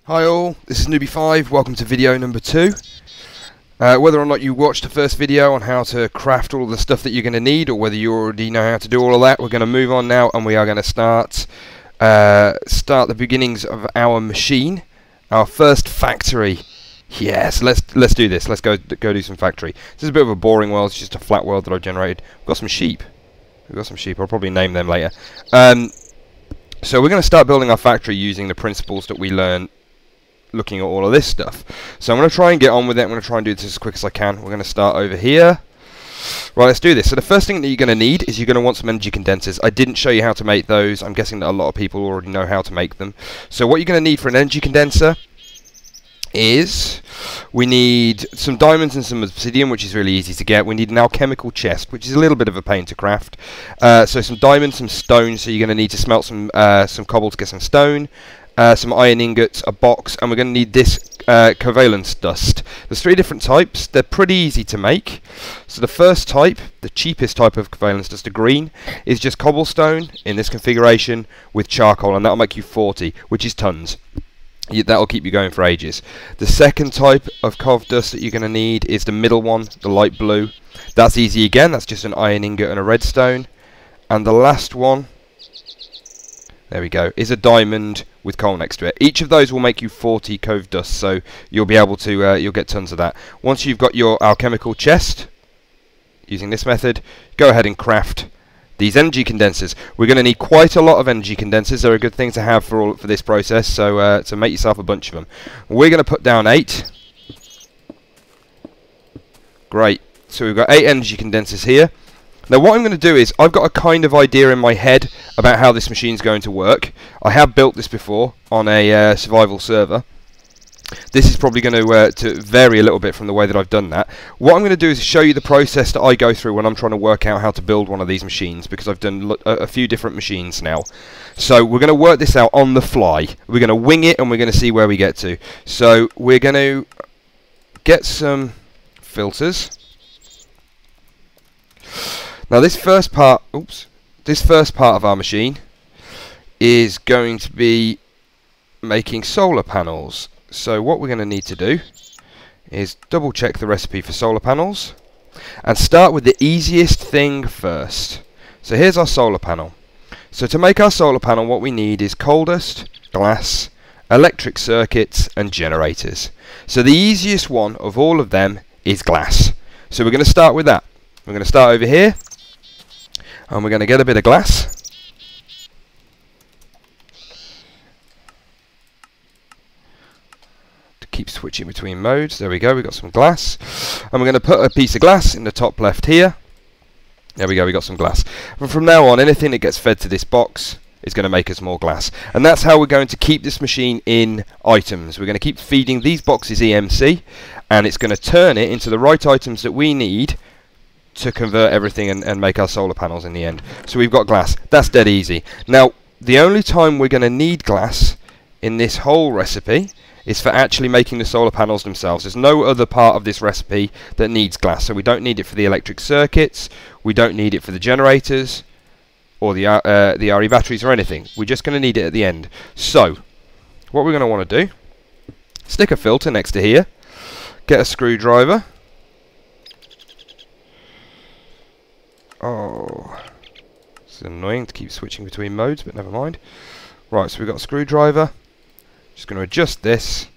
Hi all, this is Newbie5, welcome to video number 2. Whether or not you watched the first video on how to craft all the stuff that you're going to need, or whether you already know how to do all of that, we're going to move on now and we are going to start the beginnings of our machine, our first factory. Yes, let's do this, let's go do some factory. This is a bit of a boring world, it's just a flat world that I've generated. We've got some sheep, I'll probably name them later. So we're going to start building our factory using the principles that we learn looking at all of this stuff. So I'm going to try and get on with it. I'm going to try and do this as quick as I can. We're going to start over here. Right, let's do this. So the first thing that you're going to need is you're going to want some energy condensers. I didn't show you how to make those. I'm guessing that a lot of people already know how to make them. So what you're going to need for an energy condenser is we need some diamonds and some obsidian, which is really easy to get. We need an alchemical chest, which is a little bit of a pain to craft. So some diamonds, some stone. So you're going to need to smelt some cobble to get some stone. Some iron ingots, a box, and we're going to need this covalence dust. There's 3 different types. They're pretty easy to make. So the first type, the cheapest type of covalence dust, the green, is just cobblestone in this configuration with charcoal, and that'll make you 40, which is tons. That'll keep you going for ages. The second type of cov dust that you're going to need is the middle one, the light blue. That's easy again. That's just an iron ingot and a redstone. And the last one, there we go, is a diamond with coal next to it. Each of those will make you 40 cove dust, so you'll be able to, you'll get tons of that. Once you've got your alchemical chest, using this method, go ahead and craft these energy condensers. We're going to need quite a lot of energy condensers. They're a good thing to have for this process, so make yourself a bunch of them. We're going to put down 8. Great. So we've got 8 energy condensers here. Now what I'm going to do is, I've got a kind of idea in my head about how this machine's going to work. I have built this before on a survival server. This is probably going to vary a little bit from the way that I've done that. What I'm going to do is show you the process that I go through when I'm trying to work out how to build one of these machines, because I've done a few different machines now. So we're going to work this out on the fly. We're going to wing it and we're going to see where we get to. So we're going to get some filters. Now this first part of our machine is going to be making solar panels. So what we're going to need to do is double check the recipe for solar panels and start with the easiest thing first. So here's our solar panel. So to make our solar panel, what we need is coal dust, glass, electric circuits and generators. So the easiest one of all of them is glass. So we're going to start with that. We're going to start over here and we're going to get a bit of glass. Keep switching between modes. There we go, we've got some glass. And we're going to put a piece of glass in the top left here. There we go, we got some glass. And from now on, anything that gets fed to this box is going to make us more glass. And that's how we're going to keep this machine in items. We're going to keep feeding these boxes EMC, and it's going to turn it into the right items that we need to convert everything and make our solar panels in the end. So we've got glass. That's dead easy. Now, the only time we're going to need glass in this whole recipe is for actually making the solar panels themselves. There's no other part of this recipe that needs glass. So we don't need it for the electric circuits, we don't need it for the generators, or the RE batteries or anything. We're just going to need it at the end. So, what we're going to want to do, stick a filter next to here, get a screwdriver. Oh, it's annoying to keep switching between modes, but never mind. Right, so we've got a screwdriver. Just going to adjust this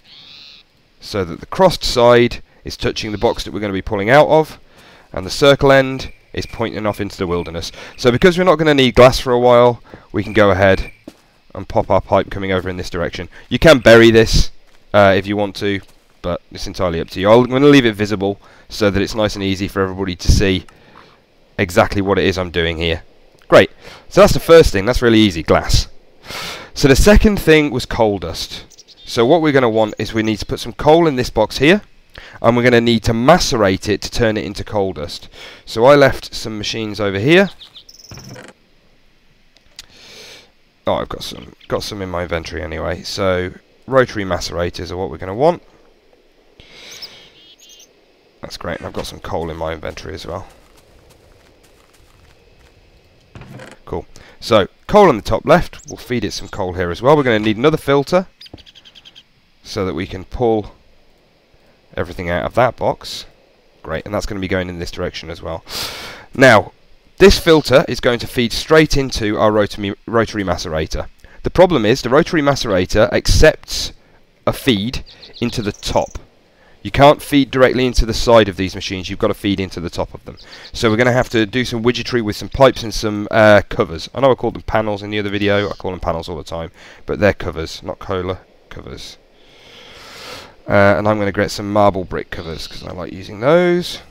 so that the crossed side is touching the box that we're going to be pulling out of, and the circle end is pointing off into the wilderness. So because we're not going to need glass for a while, we can go ahead and pop our pipe coming over in this direction. You can bury this if you want to, but it's entirely up to you. I'm going to leave it visible so that it's nice and easy for everybody to see exactly what it is I'm doing here. Great. So that's the first thing. That's really easy, glass. So the second thing was coal dust. So what we're going to want is we need to put some coal in this box here, and we're going to need to macerate it to turn it into coal dust. So I left some machines over here. Oh, I've got some in my inventory anyway. So rotary macerators are what we're going to want. That's great. And I've got some coal in my inventory as well. Cool. So coal on the top left. We'll feed it some coal here as well. We're going to need another filter. so that we can pull everything out of that box. Great, and that's going to be going in this direction as well. Now, this filter is going to feed straight into our rotary macerator. The problem is the rotary macerator accepts a feed into the top. You can't feed directly into the side of these machines, you've got to feed into the top of them. So we're going to have to do some widgetry with some pipes and some covers. I know I called them panels in the other video, I call them panels all the time, but they're covers, not cola, covers. And I'm going to get some marble brick covers because I like using those.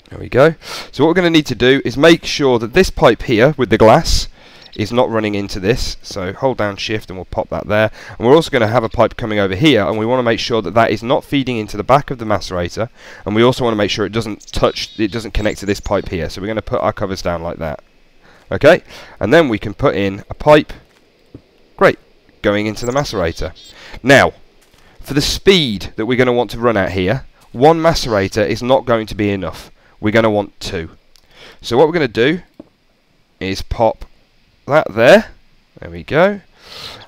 There we go. So what we're going to need to do is make sure that this pipe here with the glass is not running into this. So hold down shift and we'll pop that there. And we're also going to have a pipe coming over here, and we want to make sure that that is not feeding into the back of the macerator. And we also want to make sure it doesn't connect to this pipe here. So we're going to put our covers down like that. Okay, and then we can put in a pipe, great, going into the macerator. Now, for the speed that we're going to want to run at here, one macerator is not going to be enough. We're going to want two. So what we're going to do is pop that there. There we go.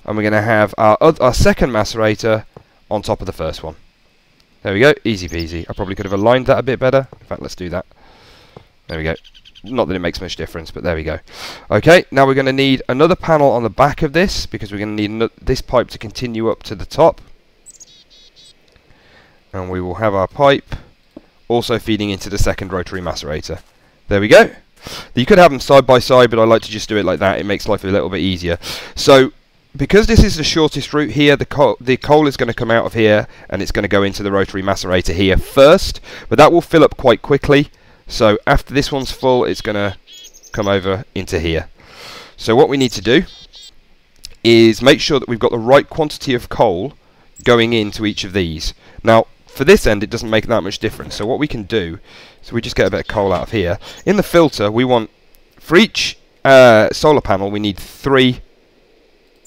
And we're going to have our second macerator on top of the first one. There we go. Easy peasy. I probably could have aligned that a bit better. In fact, let's do that. There we go. Not that it makes much difference, but there we go. Okay, now we're going to need another panel on the back of this because we're going to need this pipe to continue up to the top. And we will have our pipe also feeding into the second rotary macerator. There we go. You could have them side by side, but I like to just do it like that. It makes life a little bit easier. So, because this is the shortest route here, the coal is going to come out of here, and it's going to go into the rotary macerator here first, but that will fill up quite quickly. So, after this one's full, it's going to come over into here. So, what we need to do is make sure that we've got the right quantity of coal going into each of these. Now, for this end, it doesn't make that much difference. So what we can do, so we just get a bit of coal out of here. In the filter, we want, for each solar panel, we need 3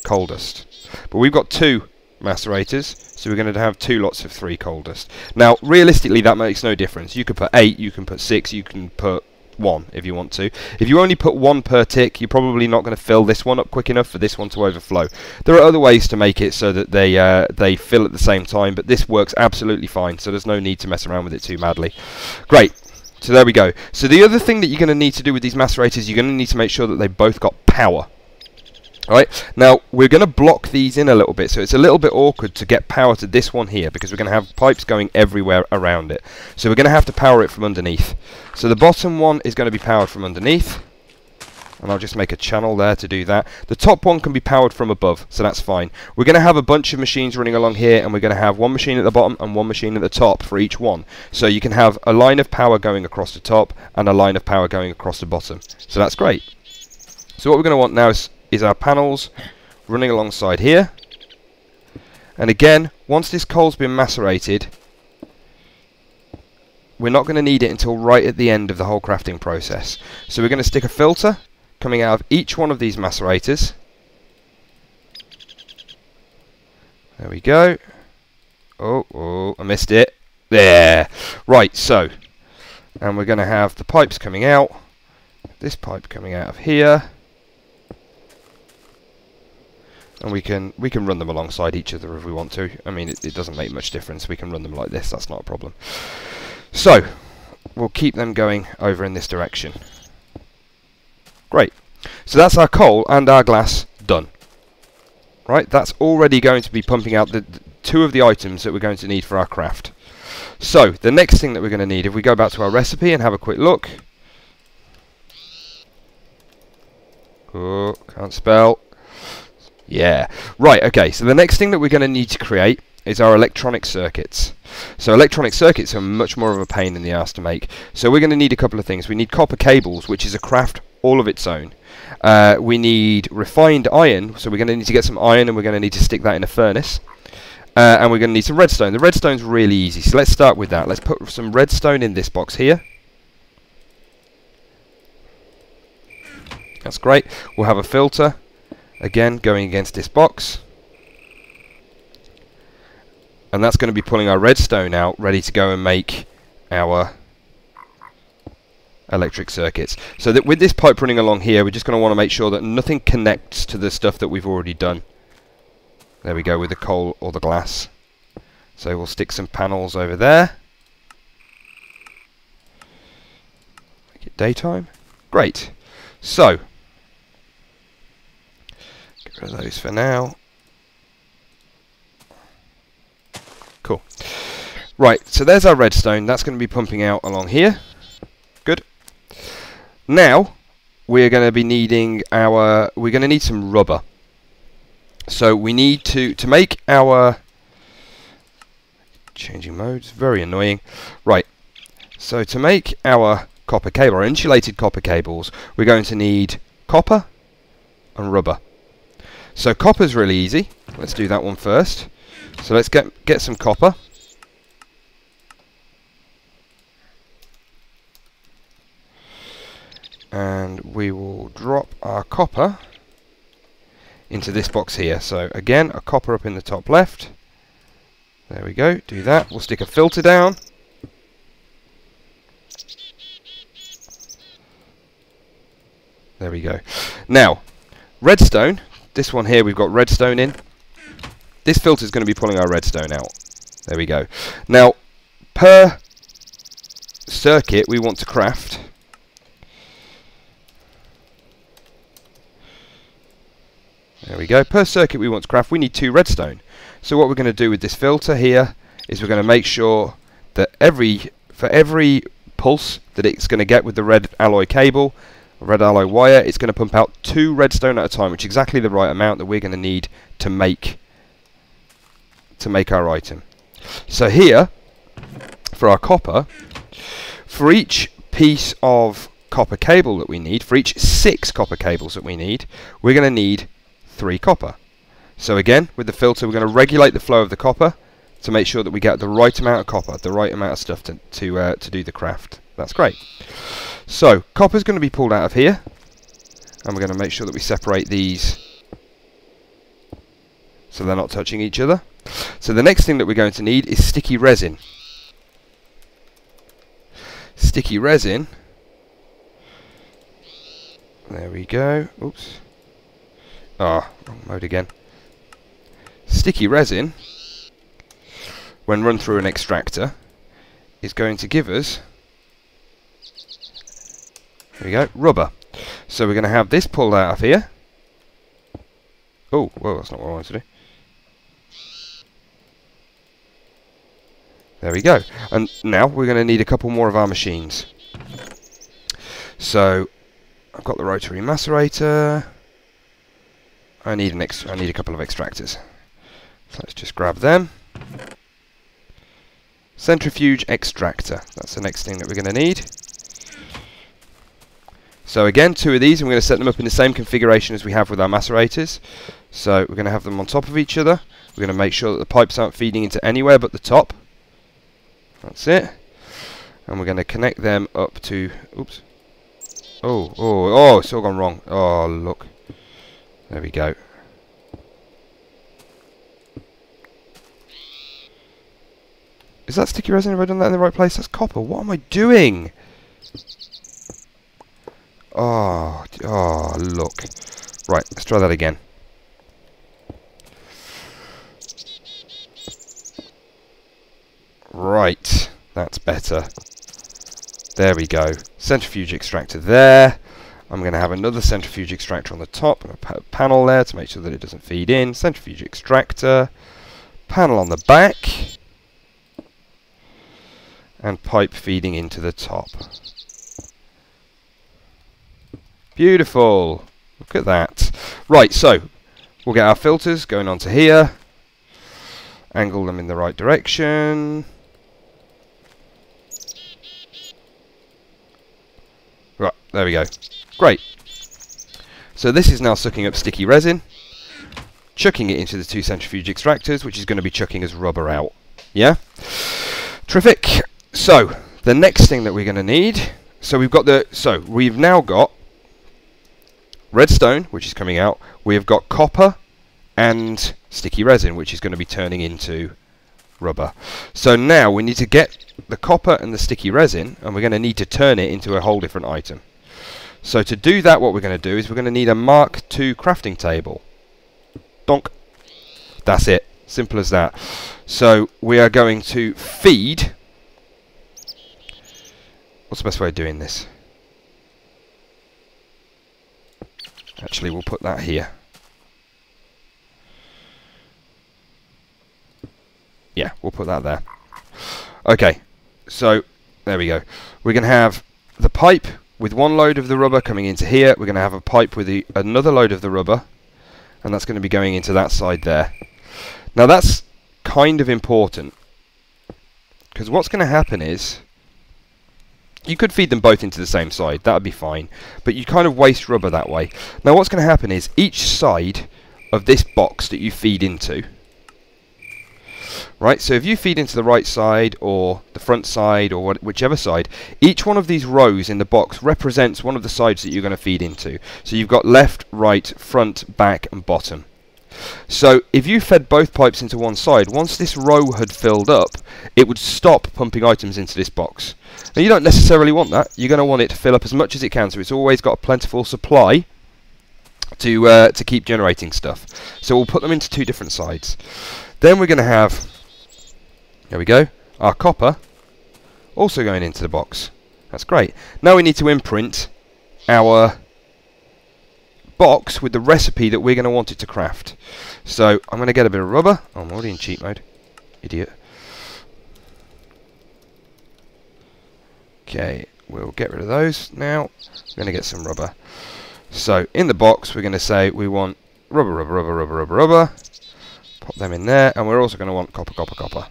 coal dust. But we've got 2 macerators, so we're going to have 2 lots of 3 coal dust. Now, realistically, that makes no difference. You could put 8, you can put 6, you can put 1 if you want to. If you only put 1 per tick, you're probably not going to fill this one up quick enough for this one to overflow. There are other ways to make it so that they fill at the same time, but this works absolutely fine, so there's no need to mess around with it too madly. Great. So there we go. So the other thing that you're going to need to do with these macerators, you're going to need to make sure that they've both got power. Alright, now we're going to block these in a little bit, so it's a little bit awkward to get power to this one here because we're going to have pipes going everywhere around it. So we're going to have to power it from underneath. So the bottom one is going to be powered from underneath, and I'll just make a channel there to do that. The top one can be powered from above, so that's fine. We're going to have a bunch of machines running along here, and we're going to have one machine at the bottom and one machine at the top for each one. So you can have a line of power going across the top and a line of power going across the bottom. So that's great. So what we're going to want now is our panels running alongside here. And again, once this coal's been macerated, we're not going to need it until right at the end of the whole crafting process. So we're going to stick a filter coming out of each one of these macerators. There we go. Oh, I missed it. There. Right, so, and we're going to have the pipes coming out, this pipe coming out of here. And we can run them alongside each other if we want to. I mean, it doesn't make much difference. We can run them like this. That's not a problem. So, we'll keep them going over in this direction. Great. So that's our coal and our glass done. Right? That's already going to be pumping out the 2 of the items that we're going to need for our craft. So, the next thing that we're going to need, if we go back to our recipe and have a quick look. Oh, can't spell. Yeah. Right, okay, so the next thing that we're going to need to create is our electronic circuits. So electronic circuits are much more of a pain in the ass to make. So we're going to need a couple of things. We need copper cables, which is a craft all of its own. We need refined iron, so we're going to need to get some iron and we're going to need to stick that in a furnace. And we're going to need some redstone. The redstone's really easy, so let's start with that. Let's put some redstone in this box here. That's great. We'll have a filter. Again, going against this box. And that's going to be pulling our redstone out, ready to go and make our electric circuits. So that with this pipe running along here, we're just going to want to make sure that nothing connects to the stuff that we've already done. There we go, with the coal or the glass. So we'll stick some panels over there. Make it daytime. Great. So, get rid of those for now. Cool. Right, so there's our redstone. That's going to be pumping out along here. Good. Now, we're going to be needing we're going to need some rubber. So we need to make our, changing modes, very annoying. Right, so to make our copper cable, our insulated copper cables, we're going to need copper and rubber. So copper's really easy. Let's do that one first. So let's get some copper. And we will drop our copper into this box here. So again, a copper up in the top left. There we go, do that. We'll stick a filter down. There we go. Now, redstone, this one here we've got redstone in. This filter is going to be pulling our redstone out. There we go. Now, per circuit we want to craft, there we go, per circuit we want to craft, we need 2 redstone. So what we're going to do with this filter here is we're going to make sure that for every pulse that it's going to get with the red alloy cable, red alloy wire, it's going to pump out 2 redstone at a time, which is exactly the right amount that we're going to need to make our item. So here, for our copper, for each piece of copper cable that we need, for each 6 copper cables that we need, we're going to need 3 copper. So again, with the filter, we're going to regulate the flow of the copper to make sure that we get the right amount of copper, the right amount of stuff to do the craft. That's great. So copper's going to be pulled out of here, and we're going to make sure that we separate these so they're not touching each other. So the next thing that we're going to need is sticky resin. Sticky resin. There we go. Oops. Ah, wrong mode again. Sticky resin, when run through an extractor, is going to give us, there we go, rubber. So we're going to have this pulled out of here. Oh, well, that's not what I wanted to do. There we go. And now we're going to need a couple more of our machines. So I've got the rotary macerator. I need a couple of extractors. So let's just grab them. Centrifuge extractor. That's the next thing that we're going to need. So again, 2 of these, and we're going to set them up in the same configuration as we have with our macerators. So we're going to have them on top of each other. We're going to make sure that the pipes aren't feeding into anywhere but the top. That's it. And we're going to connect them up to, oops. Oh, it's all gone wrong. Oh, look. There we go. Is that sticky resin? Have I done that in the right place? That's copper. What am I doing? Oh, look. Right, let's try that again. Right, that's better. There we go. Centrifuge extractor there. I'm going to have another centrifuge extractor on the top and a panel there to make sure that it doesn't feed in. Centrifuge extractor. Panel on the back. And pipe feeding into the top. Beautiful. Look at that. Right, so we'll get our filters going onto here. Angle them in the right direction. Right, there we go. Great. So this is now sucking up sticky resin, chucking it into the 2 centrifuge extractors, which is going to be chucking us rubber out. Yeah? Terrific. So the next thing that we're going to need, we've now got redstone, which is coming out. We've got copper and sticky resin, which is going to be turning into rubber. So now we need to get the copper and the sticky resin, and we're going to need to turn it into a whole different item. So to do that, what we're going to do is we're going to need a Mark II crafting table. Donk. That's it. Simple as that. So we are going to feed. What's the best way of doing this? Actually, we'll put that here. Yeah, we'll put that there. Okay, so there we go. We're going to have the pipe with one load of the rubber coming into here. We're going to have a pipe with another load of the rubber, and that's going to be going into that side there. Now that's kind of important, because what's going to happen is you could feed them both into the same side, that would be fine, but you kind of waste rubber that way. Now what's going to happen is each side of this box that you feed into, right, so if you feed into the right side or the front side or whichever side, each one of these rows in the box represents one of the sides that you're going to feed into. So you've got left, right, front, back and bottom. So if you fed both pipes into one side, once this row had filled up, it would stop pumping items into this box. Now you don't necessarily want that. You're going to want it to fill up as much as it can, so it's always got a plentiful supply to keep generating stuff. So we'll put them into two different sides. Then we're going to have, there we go, our copper also going into the box. That's great. Now we need to imprint our box with the recipe that we're going to want it to craft. So I'm going to get a bit of rubber. Oh, I'm already in cheat mode. Idiot. Okay, we'll get rid of those now. We're going to get some rubber. So in the box we're going to say we want rubber, rubber, rubber, rubber, rubber, rubber. Pop them in there, and we're also going to want copper, copper, copper.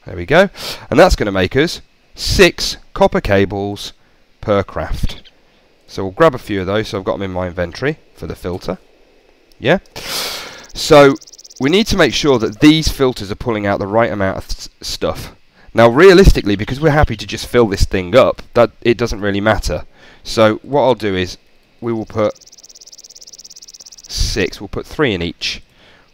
There we go. And that's going to make us 6 copper cables per craft. So we'll grab a few of those, so I've got them in my inventory for the filter. Yeah? So we need to make sure that these filters are pulling out the right amount of stuff. Now realistically, because we're happy to just fill this thing up, that it doesn't really matter. So what I'll do is we will put 6, we'll put 3 in each.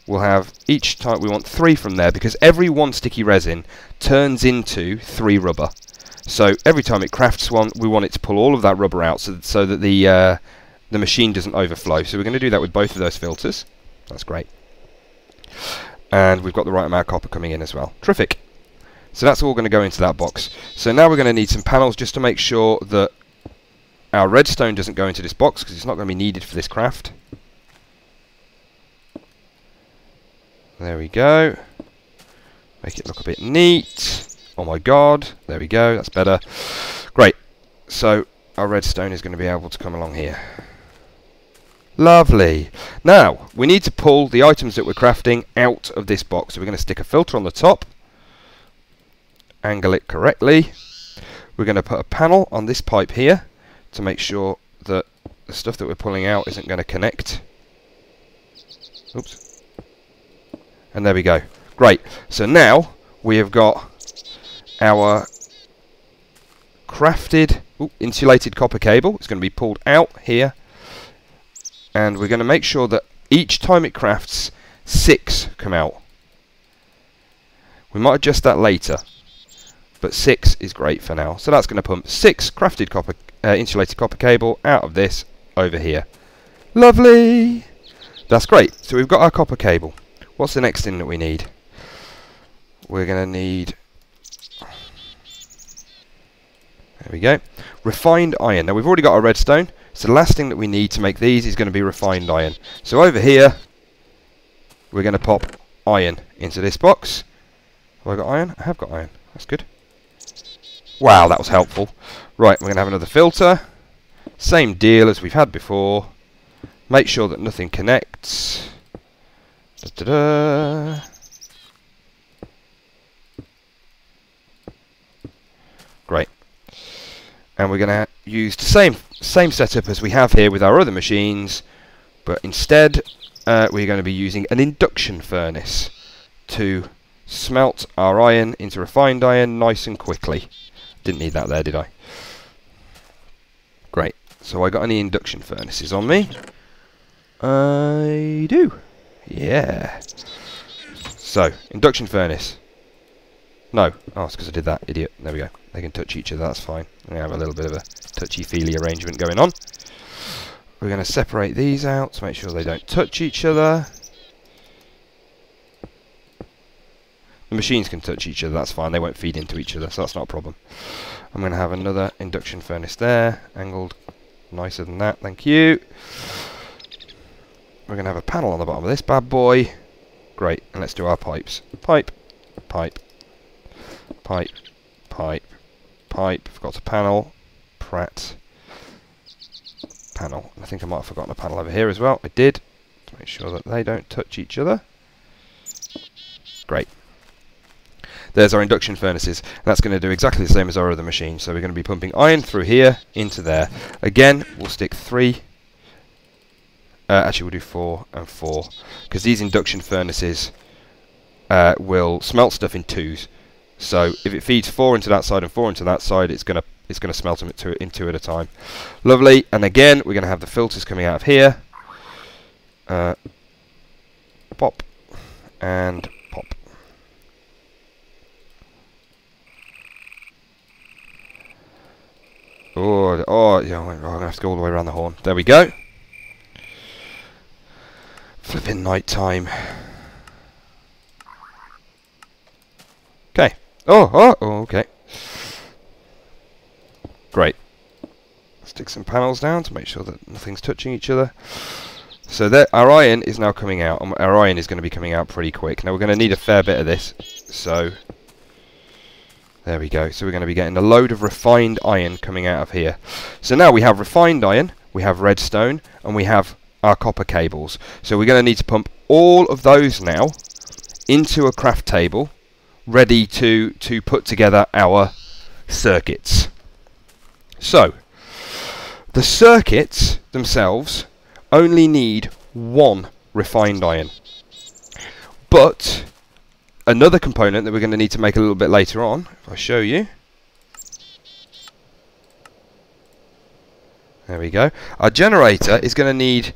We'll have each time we want 3 from there, because every 1 sticky resin turns into 3 rubber. So every time it crafts one, we want it to pull all of that rubber out so that the machine doesn't overflow. So we're going to do that with both of those filters. That's great. And we've got the right amount of copper coming in as well. Terrific. So that's all going to go into that box. So now we're going to need some panels just to make sure that our redstone doesn't go into this box, because it's not going to be needed for this craft. There we go. Make it look a bit neat. Oh my god. There we go. That's better. Great. So our redstone is going to be able to come along here. Lovely. Now, we need to pull the items that we're crafting out of this box. So we're going to stick a filter on the top. Angle it correctly. We're going to put a panel on this pipe here to make sure that the stuff that we're pulling out isn't going to connect. Oops. And there we go. Great. So now we have got our crafted insulated copper cable. It's going to be pulled out here. And we're going to make sure that each time it crafts, 6 come out. We might adjust that later, but 6 is great for now. So that's going to pump 6 crafted copper, insulated copper cable out of this over here. Lovely! That's great. So we've got our copper cable. What's the next thing that we need? We're going to need, there we go, refined iron. Now we've already got our redstone, so the last thing that we need to make these is going to be refined iron. So over here, we're going to pop iron into this box. Have I got iron? I have got iron. That's good. Wow, that was helpful. Right, we're going to have another filter. Same deal as we've had before. Make sure that nothing connects. Da-da-da. Great. And we're going to use the same setup as we have here with our other machines, but instead we're going to be using an induction furnace to smelt our iron into refined iron nice and quickly. Didn't need that there, did I? Great. So I got any induction furnaces on me? I do. Yeah. So, induction furnace. No. Oh, it's because I did that, idiot. There we go. They can touch each other, that's fine. We have a little bit of a touchy-feely arrangement going on. We're going to separate these out to make sure they don't touch each other. The machines can touch each other, that's fine, they won't feed into each other, so that's not a problem. I'm going to have another induction furnace there, angled nicer than that, thank you. We're going to have a panel on the bottom of this bad boy. Great, and let's do our pipes. Pipe, pipe, pipe, pipe, pipe. Forgot a panel. Pratt. Panel. I think I might have forgotten a panel over here as well. I did. To make sure that they don't touch each other. Great. There's our induction furnaces. And that's going to do exactly the same as our other machine. So we're going to be pumping iron through here into there. Again, we'll stick 3. Actually, we'll do 4 and 4. Because these induction furnaces will smelt stuff in 2s. So if it feeds 4 into that side and 4 into that side, it's going to smelt them in 2 at a time. Lovely. And again, we're going to have the filters coming out of here. Pop. And pop. Oh, yeah, I'm going to have to go all the way around the horn. There we go. Flipping night time. Okay. Oh, okay. Great. Stick some panels down to make sure that nothing's touching each other. So there, our iron is now coming out. Our iron is going to be coming out pretty quick. Now we're going to need a fair bit of this. So there we go. So we're going to be getting a load of refined iron coming out of here. So now we have refined iron, we have redstone, and we have our copper cables. So we're going to need to pump all of those now into a craft table, ready to put together our circuits. So the circuits themselves only need 1 refined iron. But another component that we're going to need to make a little bit later on, if I show you. There we go. Our generator is going to need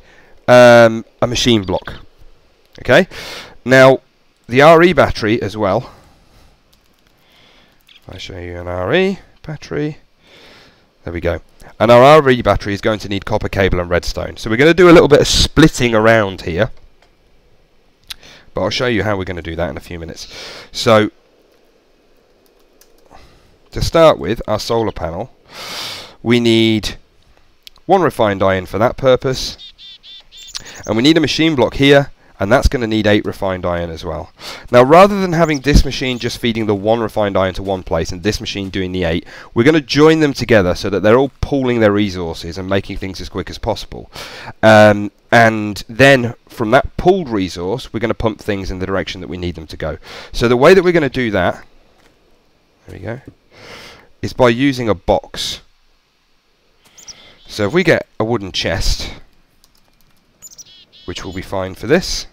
a machine block. Okay. Now, the RE battery as well. If I show you an RE battery. There we go. And our RE battery is going to need copper cable and redstone. So we're going to do a little bit of splitting around here. But I'll show you how we're going to do that in a few minutes. So, to start with, our solar panel, we need 1 refined iron for that purpose. And we need a machine block here, and that's going to need 8 refined iron as well. Now, rather than having this machine just feeding the 1 refined iron to one place and this machine doing the 8, we're going to join them together so that they're all pooling their resources and making things as quick as possible. And then from that pooled resource, we're going to pump things in the direction that we need them to go. So the way that we're going to do that, there we go, is by using a box. So if we get a wooden chest, which will be fine for this.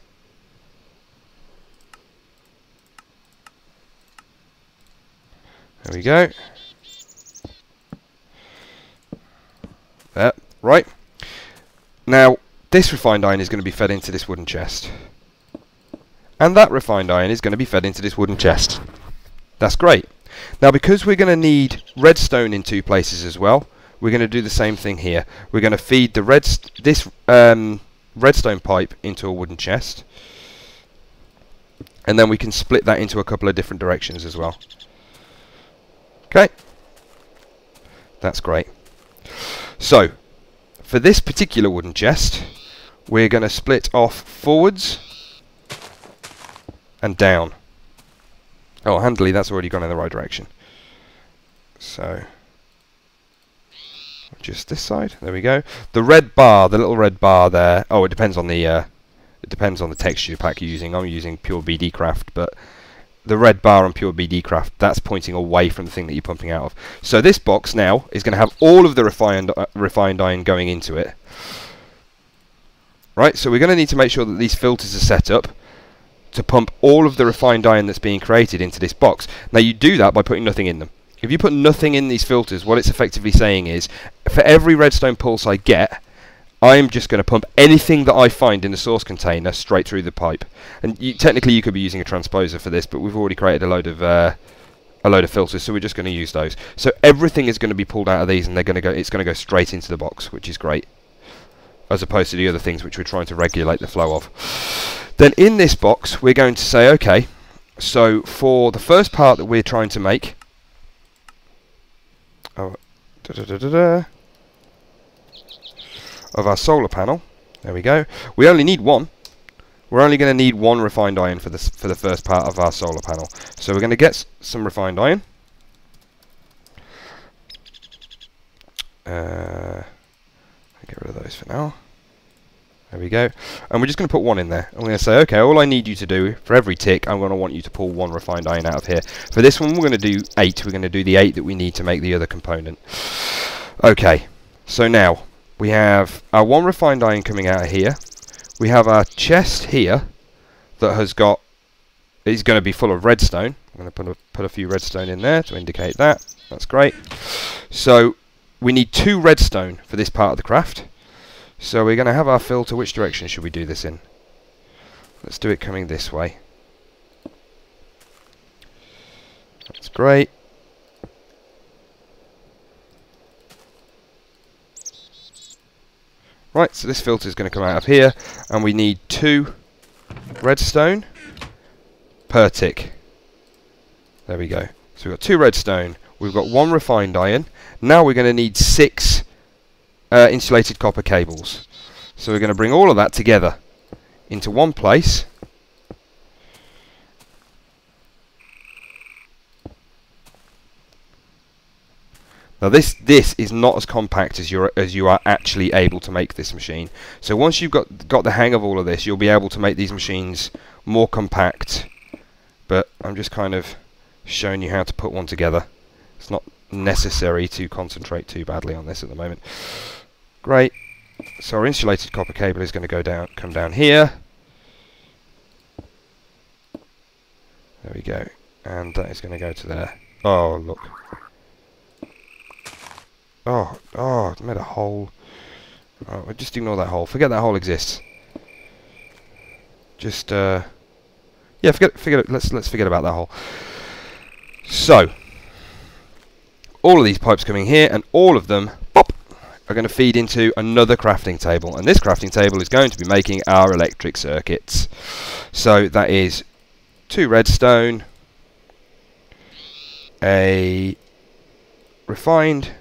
There we go. There, right. Now, this refined iron is going to be fed into this wooden chest. And that refined iron is going to be fed into this wooden chest. That's great. Now, because we're going to need redstone in 2 places as well, we're going to do the same thing here. We're going to feed the redstone pipe into a wooden chest, and then we can split that into a couple of different directions as well. Okay, that's great. So for this particular wooden chest, we're going to split off forwards and down. Oh, handily, that's already gone in the right direction. So just this side. There we go. The red bar, the little red bar there. Oh, it depends on the texture pack you're using. I'm using Pure BD Craft, but the red bar on Pure BD Craft, that's pointing away from the thing that you're pumping out of. So this box now is going to have all of the refined iron going into it. Right. So we're going to need to make sure that these filters are set up to pump all of the refined iron that's being created into this box. Now you do that by putting nothing in them. If you put nothing in these filters, what it's effectively saying is, for every redstone pulse I get, I'm just going to pump anything that I find in the source container straight through the pipe. And technically you could be using a transposer for this, but we've already created a load of filters, so we're just going to use those. So everything is going to be pulled out of these, and it's going to go straight into the box, which is great, as opposed to the other things which we're trying to regulate the flow of. Then in this box, we're going to say, okay, So for the first part that we're trying to make, of our solar panel, there we go. We only need one. We're only going to need one refined iron for this, for the first part of our solar panel. So we're going to get some refined iron. Get rid of those for now. There we go. And we're just going to put one in there. I'm going to say, okay, all I need you to do, for every tick, I'm going to want you to pull one refined iron out of here. For this one, we're going to do 8. We're going to do the 8 that we need to make the other component. Okay, so now, we have our one refined iron coming out of here. We have our chest here that has got, is going to be full of redstone. I'm going to put a few redstone in there to indicate that. That's great. So, we need 2 redstone for this part of the craft. So we're going to have our filter. Which direction should we do this in? Let's do it coming this way. That's great. Right, so this filter is going to come out of here, and we need 2 redstone per tick. There we go. So we've got 2 redstone. We've got 1 refined iron. Now we're going to need 6 insulated copper cables. So we're going to bring all of that together into one place. Now this is not as compact as you are actually able to make this machine. So once you've got the hang of all of this, you'll be able to make these machines more compact. But I'm just kind of showing you how to put one together. It's not necessary to concentrate too badly on this at the moment. Great. So our insulated copper cable is going to come down here. There we go. And that is going to go to there. Oh, look. Oh, it made a hole. Oh, just ignore that hole. Forget that hole exists. Just, yeah, forget it. Let's forget about that hole. So, all of these pipes coming here, and all of them, pop, are going to feed into another crafting table. And this crafting table is going to be making our electric circuits. So that is 2 redstone, a refined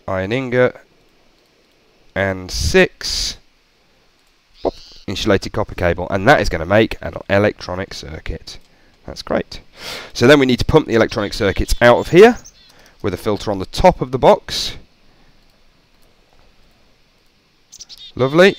iron ingot, and 6 pop, insulated copper cable. And that is going to make an electronic circuit. That's great. So then we need to pump the electronic circuits out of here with a filter on the top of the box. Lovely.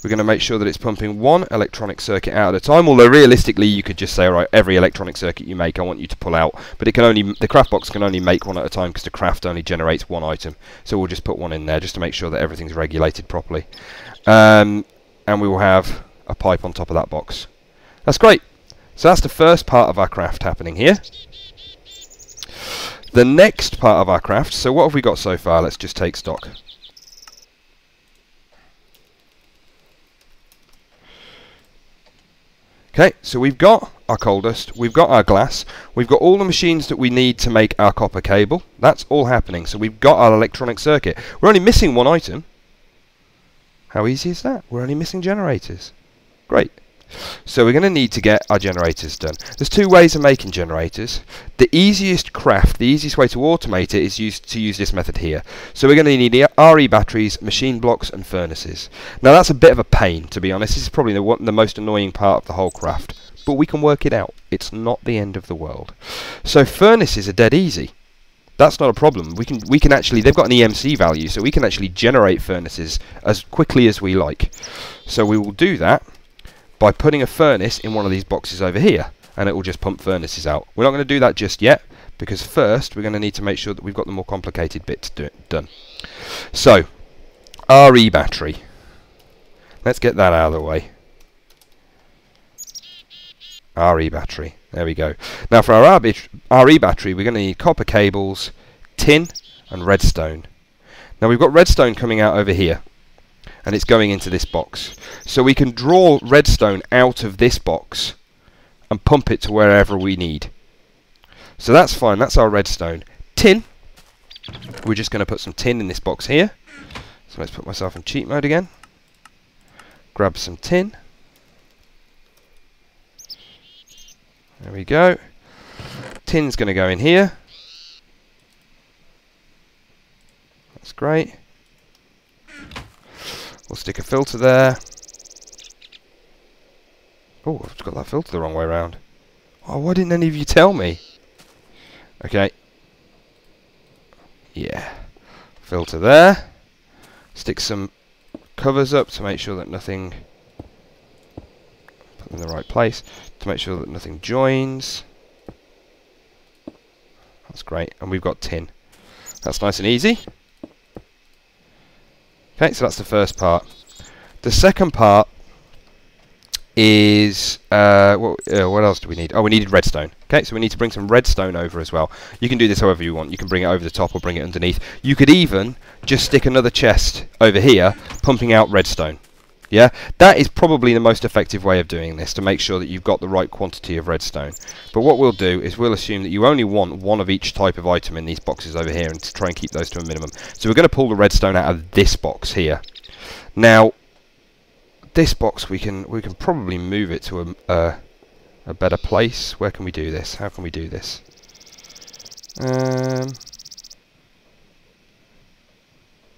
We're going to make sure that it's pumping one electronic circuit out at a time, although realistically you could just say, right, every electronic circuit you make I want you to pull out, but it can only, the craft box can only make one at a time because the craft only generates one item. So we'll just put one in there just to make sure that everything's regulated properly. And we will have a pipe on top of that box. That's great. So that's the first part of our craft happening here. The next part of our craft, so what have we got so far? Let's just take stock. Okay, so we've got our coal dust, we've got our glass, we've got all the machines that we need to make our copper cable. That's all happening. So we've got our electronic circuit. We're only missing one item. How easy is that? We're only missing generators. Great. So we're going to need to get our generators done. There's 2 ways of making generators. The easiest craft, the easiest way to automate it is to use this method here. So we're going to need RE batteries, machine blocks and furnaces. Now that's a bit of a pain, to be honest. This is probably the most annoying part of the whole craft. But we can work it out. It's not the end of the world. So furnaces are dead easy. That's not a problem. We can actually, they've got an EMC value, so we can actually generate furnaces as quickly as we like. So we will do that by putting a furnace in one of these boxes over here, and it will just pump furnaces out. We're not going to do that just yet, because first we're going to need to make sure that we've got the more complicated bit done. So, RE battery. Let's get that out of the way. RE battery. There we go. Now for our RE battery, we're going to need copper cables, tin, and redstone. Now we've got redstone coming out over here, and it's going into this box. So we can draw redstone out of this box and pump it to wherever we need. So that's fine, that's our redstone. Tin, we're just going to put some tin in this box here. So let's put myself in cheat mode again. Grab some tin. There we go. Tin's going to go in here. That's great. We'll stick a filter there. Oh, I've got that filter the wrong way around. Oh, why didn't any of you tell me? Okay. Yeah. Filter there. Stick some covers up to make sure that nothing... Put them in the right place. To make sure that nothing joins. That's great. And we've got tin. That's nice and easy. Okay, so that's the first part. The second part is what else do we need? Oh, we needed redstone. Okay, so we need to bring some redstone over as well. You can do this however you want. You can bring it over the top or bring it underneath. You could even just stick another chest over here, pumping out redstone. Yeah, that is probably the most effective way of doing this, to make sure that you've got the right quantity of redstone. But what we'll do is we'll assume that you only want one of each type of item in these boxes over here, and to try and keep those to a minimum. So we're going to pull the redstone out of this box here. Now, this box we can probably move it to a better place. Where can we do this? How can we do this?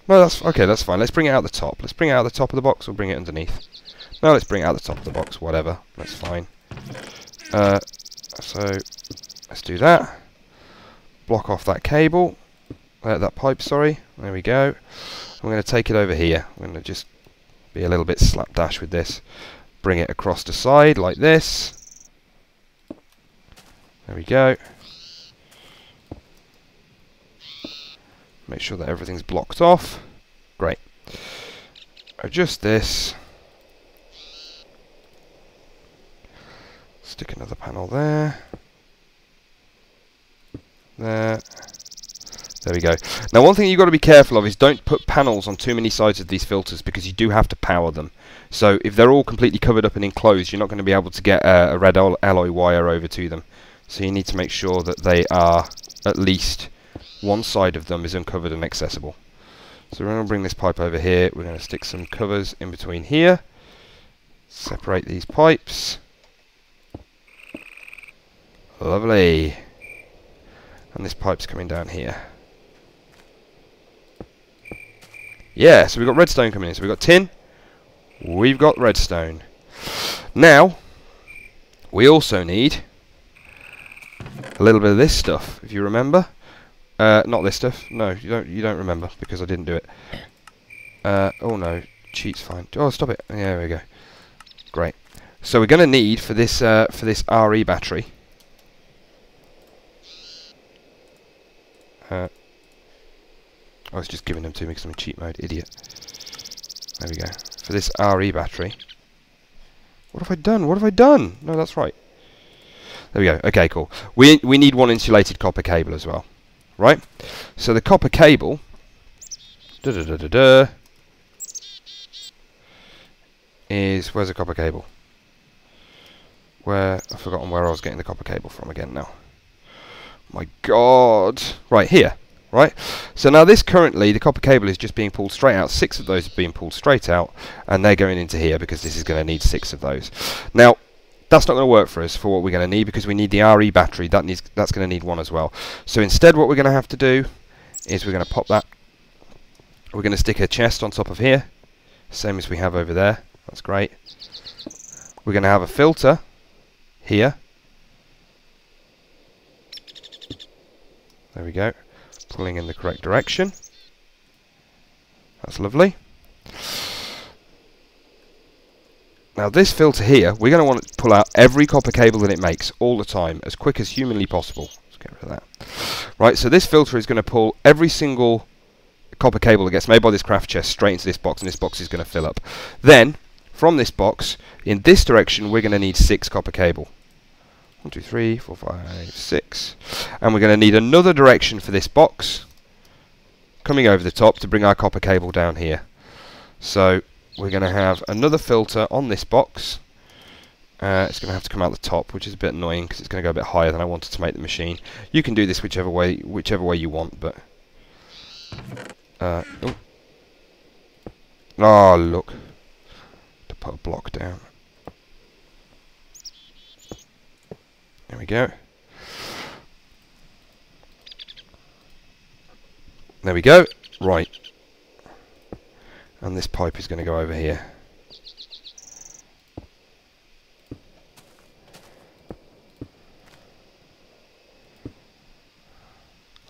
No, that's okay. That's fine. Let's bring it out the top. Let's bring it out the top of the box, or bring it underneath. No, let's bring it out the top of the box. Whatever. That's fine. So let's do that. Block off that cable. That pipe. Sorry. There we go. I'm going to take it over here. I'm going to just be a little bit slapdash with this. Bring it across the side like this. There we go. Make sure that everything's blocked off. Great. Adjust this. Stick another panel there. There. There we go. Now, one thing you've got to be careful of is don't put panels on too many sides of these filters, because you do have to power them. So if they're all completely covered up and enclosed, you're not going to be able to get a red alloy wire over to them. So you need to make sure that they are at least one side of them is uncovered and accessible. So we're going to bring this pipe over here. We're going to stick some covers in between here. Separate these pipes. Lovely. And this pipe's coming down here. Yeah, so we've got redstone coming in. So we've got tin. We've got redstone. Now, we also need a little bit of this stuff, if you remember. Not this stuff. No, you don't remember, because I didn't do it. Oh no, cheat's fine. Oh, stop it. Yeah, there we go. Great. So we're going to need for this RE battery. I was just giving them to me because I'm in cheat mode, idiot. There we go. For this RE battery. What have I done? What have I done? No, that's right. There we go. Okay, cool. We need one insulated copper cable as well. Right? So the copper cable is... Where's the copper cable? I've forgotten where I was getting the copper cable from again now. My God. Right, here. Right? So now this currently, the copper cable is just being pulled straight out. 6 of those are being pulled straight out, and they're going into here because this is going to need 6 of those. Now, that's not going to work for us for what we're going to need, because we need the RE battery. That's going to need one as well. So instead, what we're going to have to do is we're going to pop that. We're going to stick a chest on top of here, same as we have over there. That's great. We're going to have a filter here. There we go. Pulling in the correct direction. That's lovely. Now this filter here, we're going to want to pull out every copper cable that it makes all the time, as quick as humanly possible. Let's get rid of that. Right, so this filter is going to pull every single copper cable that gets made by this craft chest straight into this box, and this box is going to fill up. Then, from this box, in this direction, we're going to need 6 copper cable. 1, 2, 3, 4, 5, 6. And we're going to need another direction for this box, coming over the top to bring our copper cable down here. So we're going to have another filter on this box. It's going to have to come out the top, which is a bit annoying because it's going to go a bit higher than I wanted to make the machine. You can do this whichever way you want, but oh look, to put a block down. There we we go. There we go. Right. And this pipe is going to go over here.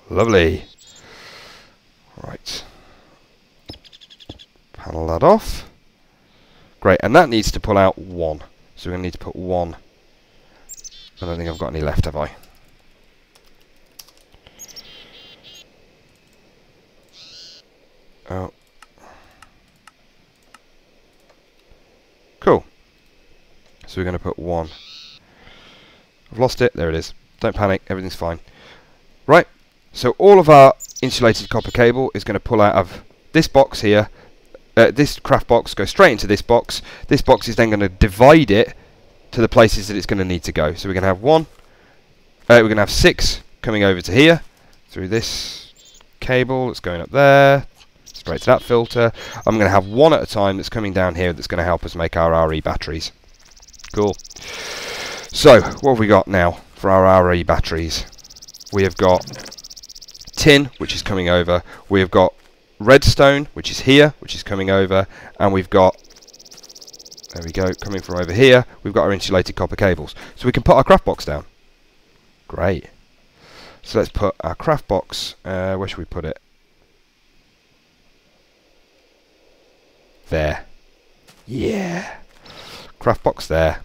Lovely. Right. Panel that off. Great, and that needs to pull out 1. So we're going to need to put 1. I don't think I've got any left, have I? Oh. Cool. So we're going to put 1. I've lost it. There it is. Don't panic. Everything's fine. Right. So all of our insulated copper cable is going to pull out of this box here. This craft box, go straight into this box. This box is then going to divide it to the places that it's going to need to go. So we're going to have 1. We're going to have 6 coming over to here through this cable that's going up there, straight to that filter. I'm going to have 1 at a time that's coming down here that's going to help us make our RE batteries. Cool. So what have we got now for our RE batteries? We have got tin, which is coming over. We have got redstone, which is here, which is coming over, and we've got, there we go, coming from over here, we've got our insulated copper cables. So we can put our craft box down. Great. So let's put our craft box, where should we put it? There. Yeah. Craft box there.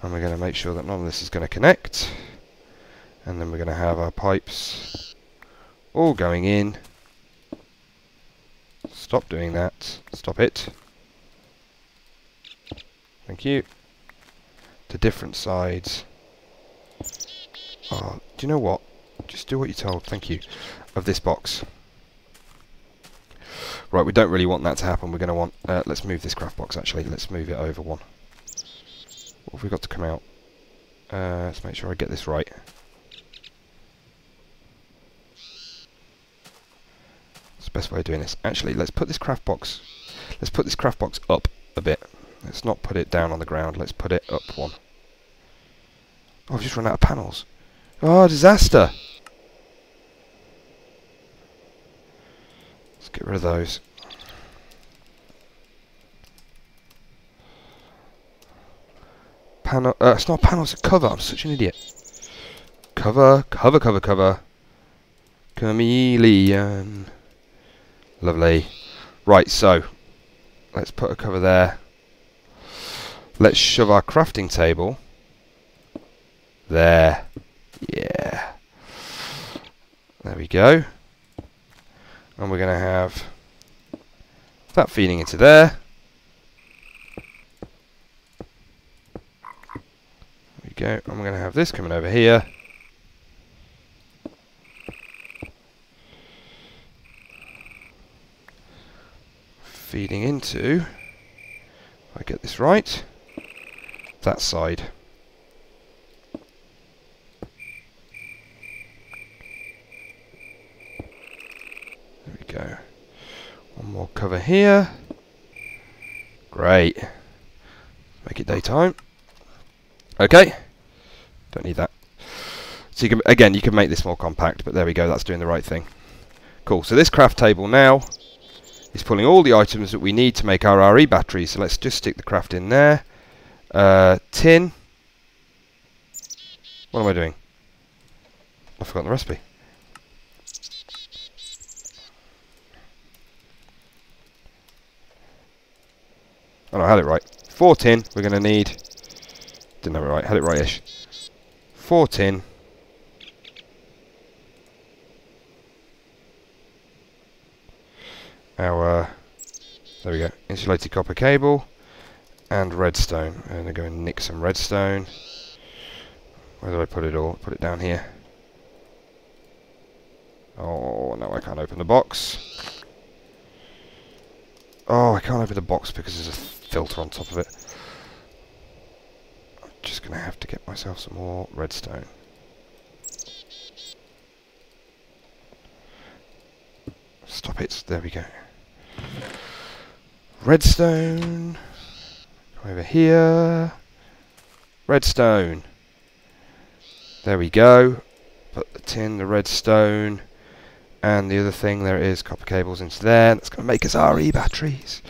And we're going to make sure that none of this is going to connect. And then we're going to have our pipes all going in. Stop doing that. Stop it. Thank you. To different sides. Oh, do you know what? Just do what you're told. Thank you. Of this box. Right, we don't really want that to happen. We're going to want... let's move this craft box, actually. Let's move it over 1. What have we got to come out? Let's make sure I get this right. It's the best way of doing this. Actually, let's put this craft box... Let's put this craft box up a bit. Let's not put it down on the ground. Let's put it up 1. Oh, I've just run out of panels. Oh, disaster! Let's get rid of those. Panel... it's not panels, it's cover. I'm such an idiot. Cover, cover, cover, cover. Chameleon. Lovely. Right, so let's put a cover there. Let's shove our crafting table there. Yeah. There we go. And we're going to have that feeding into there. There we go. And we're going to have this coming over here. Feeding into, if I get this right, that side. There we go. One more cover here. Great. Make it daytime. Okay. Don't need that. So you can, again, you can make this more compact, but there we go, that's doing the right thing. Cool, so this craft table now is pulling all the items that we need to make our RE batteries. So let's just stick the craft in there. Tin. What am I doing? I've forgotten the recipe. Oh no, I had it right. 4 tin we're going to need. Didn't have it right, had it right-ish. 4 tin. Our, there we go, insulated copper cable and redstone. I'm going to go and nick some redstone. Where do I put it all? Put it down here. Oh, no, I can't open the box. Oh, I can't open the box because there's a filter on top of it. I'm just going to have to get myself some more redstone. Stop it, there we go. Redstone. Come over here. Redstone. There we go. Put the tin, the redstone, and the other thing, there it is, copper cables into there. That's going to make us RE batteries.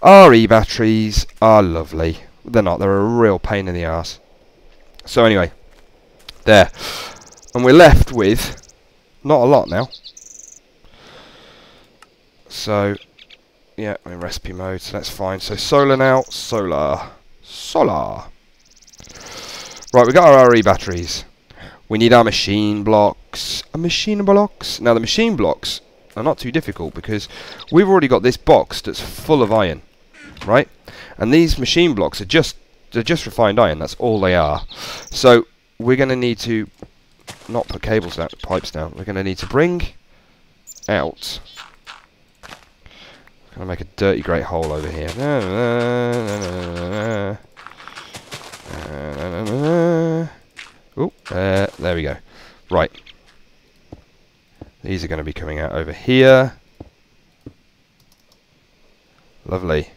RE batteries are lovely. They're not, they're a real pain in the arse. So anyway, there. And we're left with not a lot now. So, yeah, we're in recipe mode, so that's fine. So solar now, solar. Right, we got our RE batteries. We need our machine blocks. Now the machine blocks are not too difficult because we've already got this box that's full of iron, right? And these machine blocks are just refined iron. That's all they are. So we're going to need to not put cables down, pipes down. We're going to need to bring out. I'm going to make a dirty great hole over here. Oh, there we go. Right. These are going to be coming out over here. Lovely.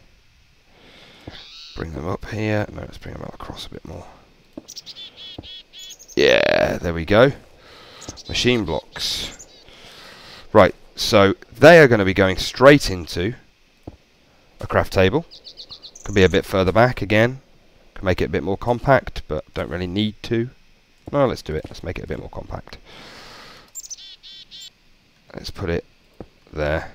Bring them up here. No, let's bring them out across a bit more. Yeah, there we go. Machine blocks. Right, so they are going to be going straight into a craft table. Could be a bit further back again. Can make it a bit more compact, but don't really need to. No, let's do it. Let's make it a bit more compact. Let's put it there.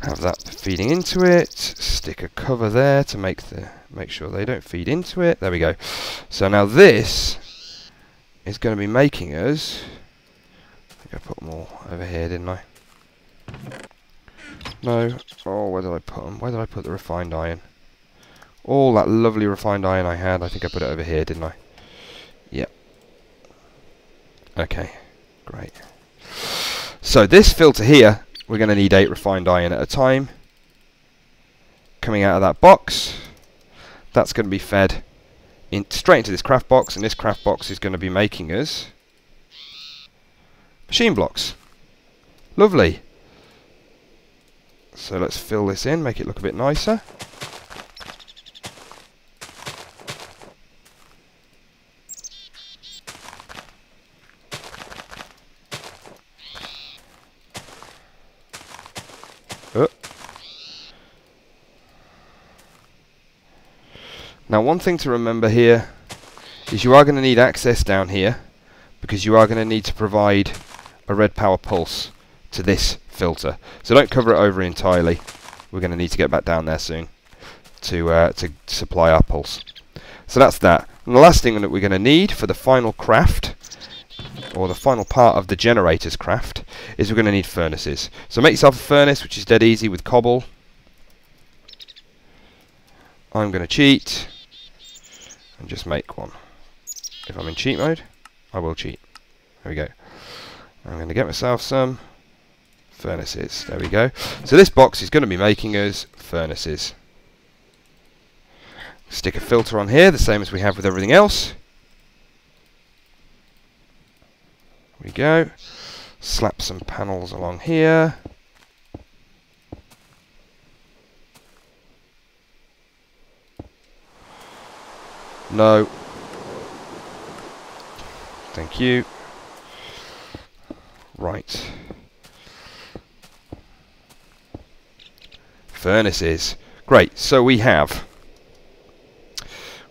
Have that feeding into it. Stick a cover there to make sure they don't feed into it. There we go. So now this is going to be making us. I think I put more over here, didn't I? No. Oh, where did I put them? Where did I put the refined iron? All that lovely refined iron I had. I think I put it over here, didn't I? Yep. Okay. Great. So this filter here, we're going to need 8 refined iron at a time. Coming out of that box, that's going to be fed straight into this craft box, and this craft box is going to be making us machine blocks. Lovely. So let's fill this in, make it look a bit nicer. Now one thing to remember here is you are going to need access down here because you are going to need to provide a red power pulse to this filter. So don't cover it over entirely. We're going to need to get back down there soon to supply our pulse. So that's that. And the last thing that we're going to need for the final craft, or the final part of the generator's craft, is we're going to need furnaces. So make yourself a furnace, which is dead easy with cobble. I'm going to cheat and just make one. If I'm in cheat mode, I will cheat. There we go. I'm going to get myself some furnaces. There we go. So this box is going to be making us furnaces. Stick a filter on here, the same as we have with everything else. There we go. Slap some panels along here. No. Thank you. Right. Furnaces. Great. So we have...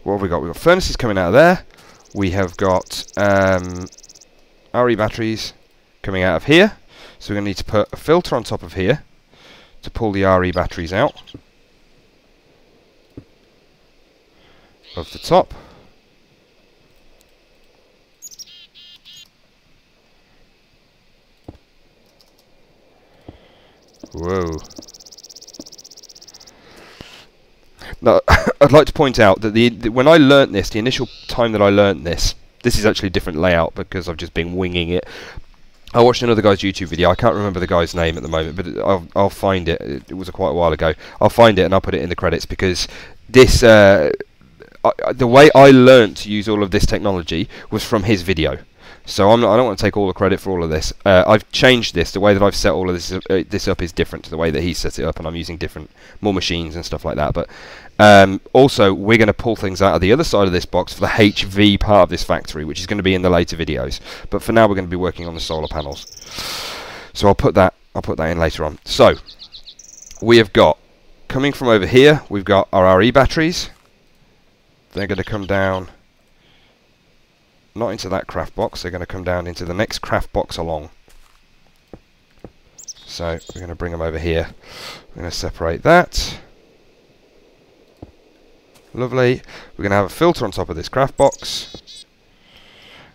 what have we got? We've got furnaces coming out of there. We have got RE batteries coming out of here. So we're going to need to put a filter on top of here to pull the RE batteries out of the top. Whoa. Now, I'd like to point out that when I learnt this, the initial time that I learnt this is actually a different layout because I've just been winging it. I watched another guy's YouTube video. I can't remember the guy's name at the moment, but I'll find it. It was quite a while ago. I'll find it and I'll put it in the credits because this, the way I learnt to use all of this technology was from his video. So I don't want to take all the credit for all of this. I've changed this. The way that I've set all of this up is different to the way that he set it up, and I'm using more machines and stuff like that. But also, we're going to pull things out of the other side of this box for the HV part of this factory, which is going to be in the later videos. But for now, we're going to be working on the solar panels. So I'll put that in later on. So we have got, coming from over here, we've got our RE batteries. They're going to come down, not into that craft box, they're going to come down into the next craft box along. So we're going to bring them over here. We're going to separate that. Lovely. We're going to have a filter on top of this craft box,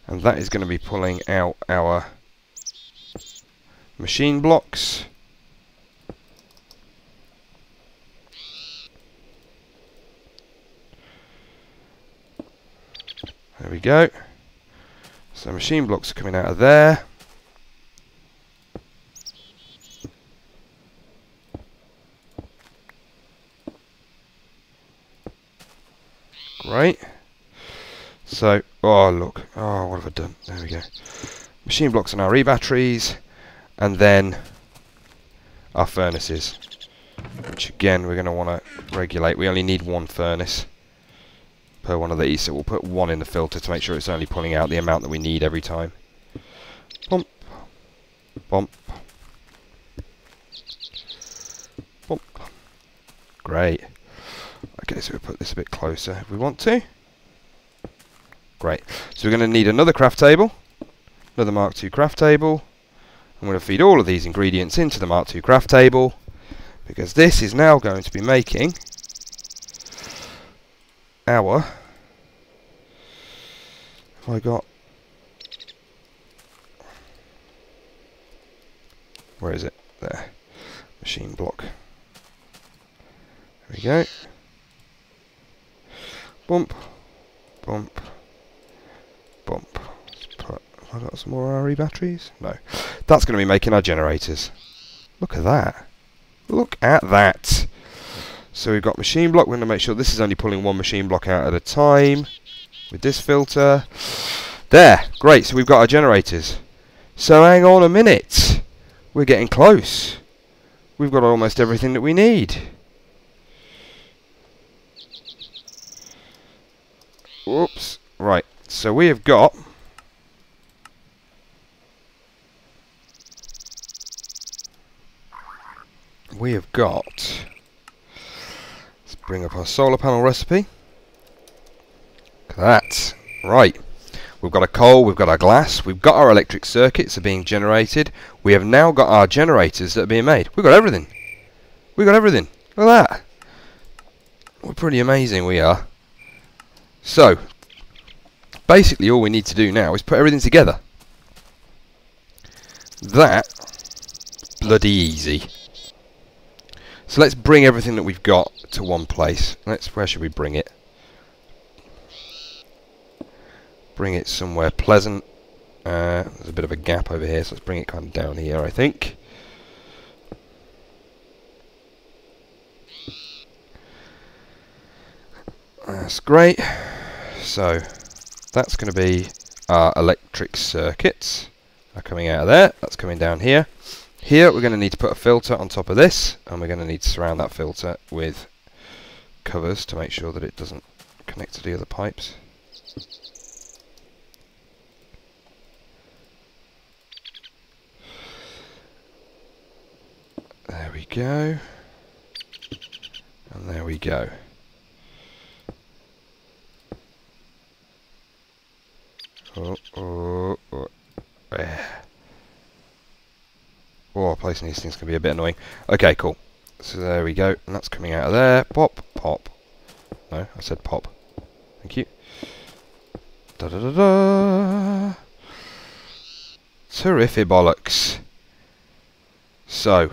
and that is going to be pulling out our machine blocks. There we go. So machine blocks are coming out of there. Great. So, oh look, oh what have I done? There we go. Machine blocks and our e-batteries, and then our furnaces, which again we're going to want to regulate. We only need one furnace per one of these, so we'll put one in the filter to make sure it's only pulling out the amount that we need every time. Bump, bump, bump. Great. Okay, so we'll put this a bit closer if we want to. Great. So we're going to need another craft table, another Mark II craft table. I'm going to feed all of these ingredients into the Mark II craft table, because this is now going to be making our, have I got, where is it? There. Machine block. There we go. Bump, bump, bump. Let's put, have I got some more RE batteries? No. That's going to be making our generators. Look at that. Look at that. So we've got machine block. We're going to make sure this is only pulling one machine block out at a time with this filter. There. Great. So we've got our generators. So hang on a minute. We're getting close. We've got almost everything that we need. Whoops. Right. So we have got let's bring up our solar panel recipe. Look at that. Right. We've got our coal, we've got our glass, we've got our electric circuits are being generated. We have now got our generators that are being made. We've got everything. We've got everything. Look at that. We're pretty amazing, we are. So, basically all we need to do now is put everything together. That's bloody easy. So let's bring everything that we've got to one place. Where should we bring it? Bring it somewhere pleasant. There's a bit of a gap over here, so let's bring it kind of down here, I think. That's great. So that's going to be our electric circuits. Are coming out of there. That's coming down here. Here we're going to need to put a filter on top of this, and we're going to need to surround that filter with covers to make sure that it doesn't connect to the other pipes. There we go. And there we go. Oh, placing these things can be a bit annoying. Okay, cool. So there we go, and that's coming out of there. Pop, pop. No, I said pop. Thank you. Da da da da. Terrific bollocks. So,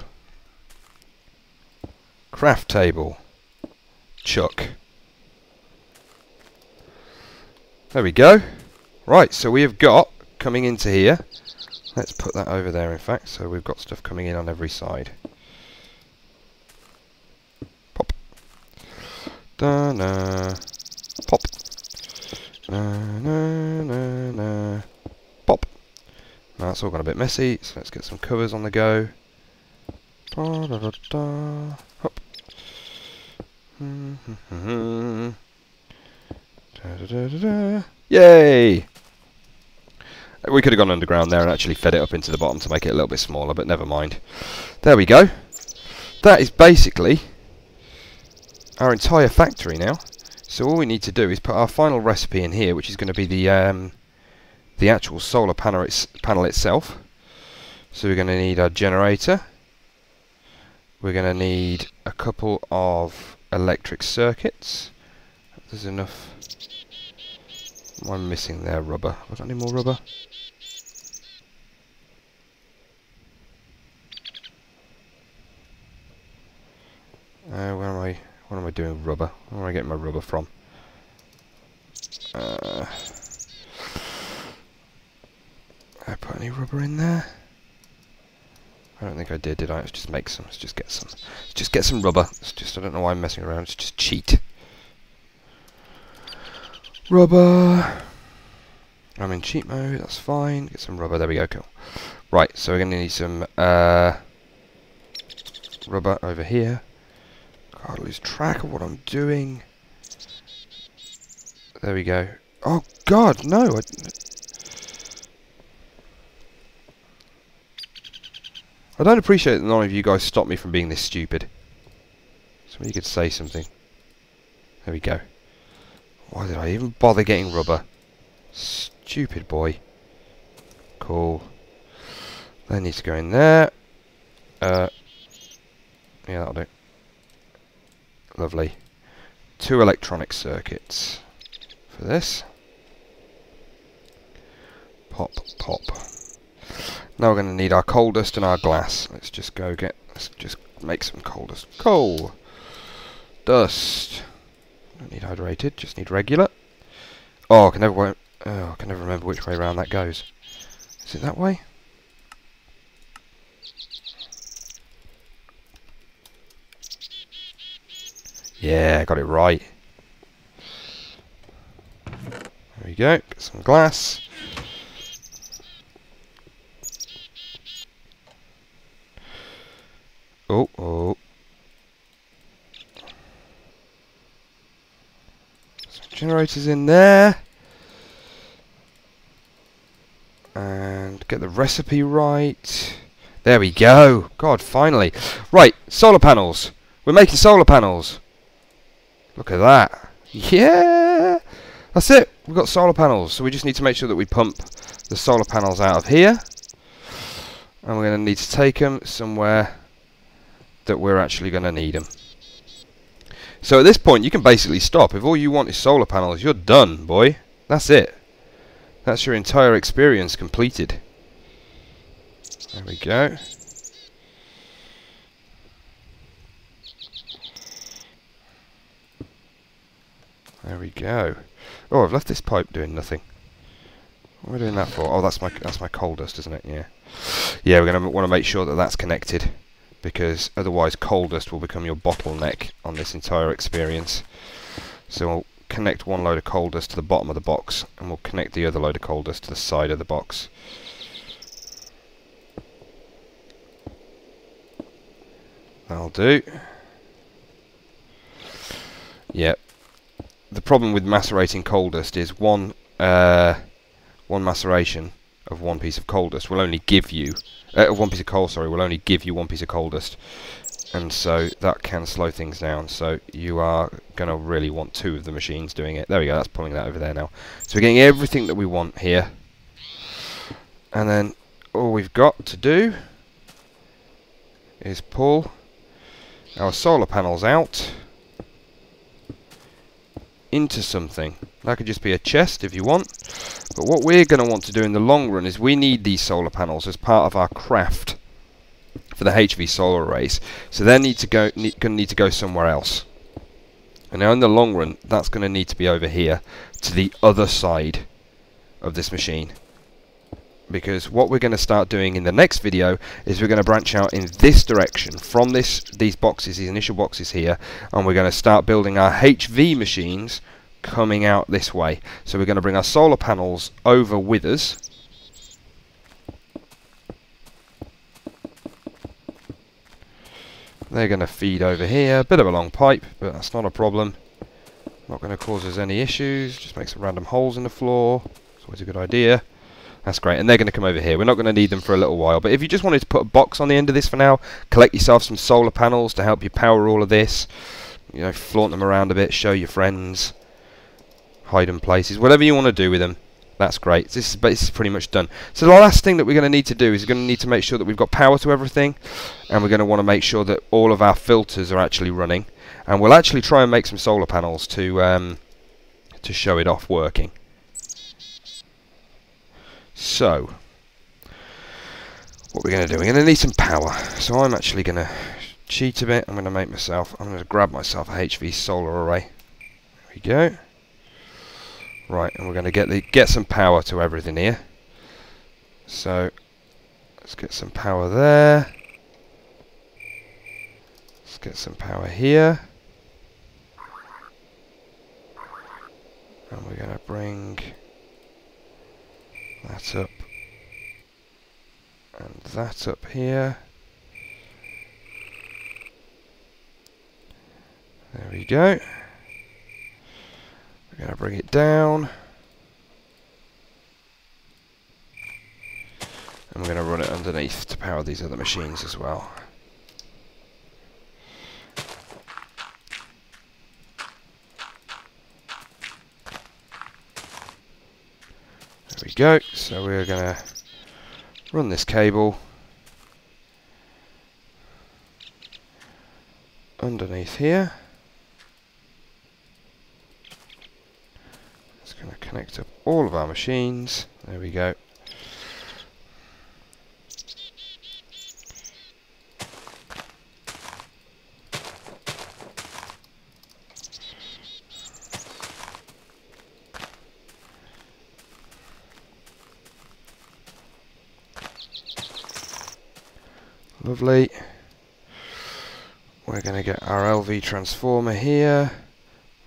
craft table. Chuck. There we go. Right, so we have got coming into here. Let's put that over there, in fact, so we've got stuff coming in on every side. Pop. Da-na. Pop. Na-na-na-na. Pop. that's all gone a bit messy, so let's get some covers on the go. Da, da, da, da. Hop. Da, da, da, da, da. Yay! We could have gone underground there and actually fed it up into the bottom to make it a little bit smaller, but never mind. There we go. That is basically our entire factory now. So all we need to do is put our final recipe in here, which is going to be the actual solar panel itself. So we're going to need our generator. We're going to need a couple of electric circuits. There's enough. What am I missing there? Rubber. Have I got any more rubber? What am I doing with rubber? Where am I getting my rubber from? I put any rubber in there? I don't think I did I? Let's just make some. Let's just get some. Let's just get some rubber. It's just, I don't know why I'm messing around. It's just cheat. Rubber. I'm in cheat mode. That's fine. Get some rubber. There we go. Cool. Right. So we're going to need some rubber over here. God, I lose track of what I'm doing. There we go. Oh God, no! I don't appreciate that none of you guys stop me from being this stupid. Somebody could say something. There we go. Why did I even bother getting rubber? Stupid boy. Cool. That needs to go in there. Yeah, that'll do. Lovely. 2 electronic circuits for this. Pop, pop. Now we're going to need our coal dust and our glass. Let's just make some coal dust. Coal dust. Don't need hydrated, just need regular. Oh, I can never remember which way around that goes. Is it that way? Yeah, got it right. There we go. Get some glass. Oh, oh. Some generators in there. And get the recipe right. There we go. God, finally. Right, solar panels. We're making solar panels. Look at that. Yeah! That's it. We've got solar panels. So we just need to make sure that we pump the solar panels out of here. And we're going to need to take them somewhere that we're actually going to need them. So at this point you can basically stop. If all you want is solar panels, you're done, boy. That's it. That's your entire experience completed. There we go. There we go. Oh, I've left this pipe doing nothing. What am I doing that for? Oh, that's my coal dust, isn't it? Yeah. Yeah, we're going to want to make sure that that's connected, because otherwise coal dust will become your bottleneck on this entire experience. So we'll connect one load of coal dust to the bottom of the box, and we'll connect the other load of coal dust to the side of the box. That'll do. Yep. The problem with macerating coal dust is one maceration of one piece of coal dust will only give you one piece of coal. Sorry, will only give you one piece of coal dust, and so that can slow things down. So you are going to really want 2 of the machines doing it. There we go. That's pulling that over there now. So we're getting everything that we want here, and then all we've got to do is pull our solar panels out into something. That could just be a chest if you want, but what we're going to want to do in the long run is we need these solar panels as part of our craft for the HV solar arrays, so they need to go somewhere else. And now in the long run that's going to need to be over here to the other side of this machine, because what we're going to start doing in the next video is we're going to branch out in this direction from these boxes, these initial boxes here, and we're going to start building our HV machines coming out this way. So we're going to bring our solar panels over with us, They're going to feed over here. Bit of a long pipe, but that's not a problem. Not going to cause us any issues. Just make some random holes in the floor. It's always a good idea. That's great. And they're going to come over here. We're not going to need them for a little while. But if you just wanted to put a box on the end of this for now, collect yourself some solar panels to help you power all of this. You know, flaunt them around a bit, show your friends, hide them places, whatever you want to do with them. That's great. This is pretty much done. So the last thing that we're going to need to do is we're going to need to make sure that we've got power to everything, and we're going to want to make sure that all of our filters are actually running. And we'll actually try and make some solar panels to show it off working. So what we're going to do, we're going to need some power. So I'm actually going to cheat a bit. I'm going to grab myself a HV solar array. There we go. Right, and we're going to get some power to everything here. So let's get some power there. Let's get some power here. And we're going to bring that up and that up here. There we go. We're going to bring it down. And we're going to run it underneath to power these other machines as well. There we go. So we're going to run this cable underneath here. It's going to connect up all of our machines. There we go. Lovely. We're going to get our LV transformer here.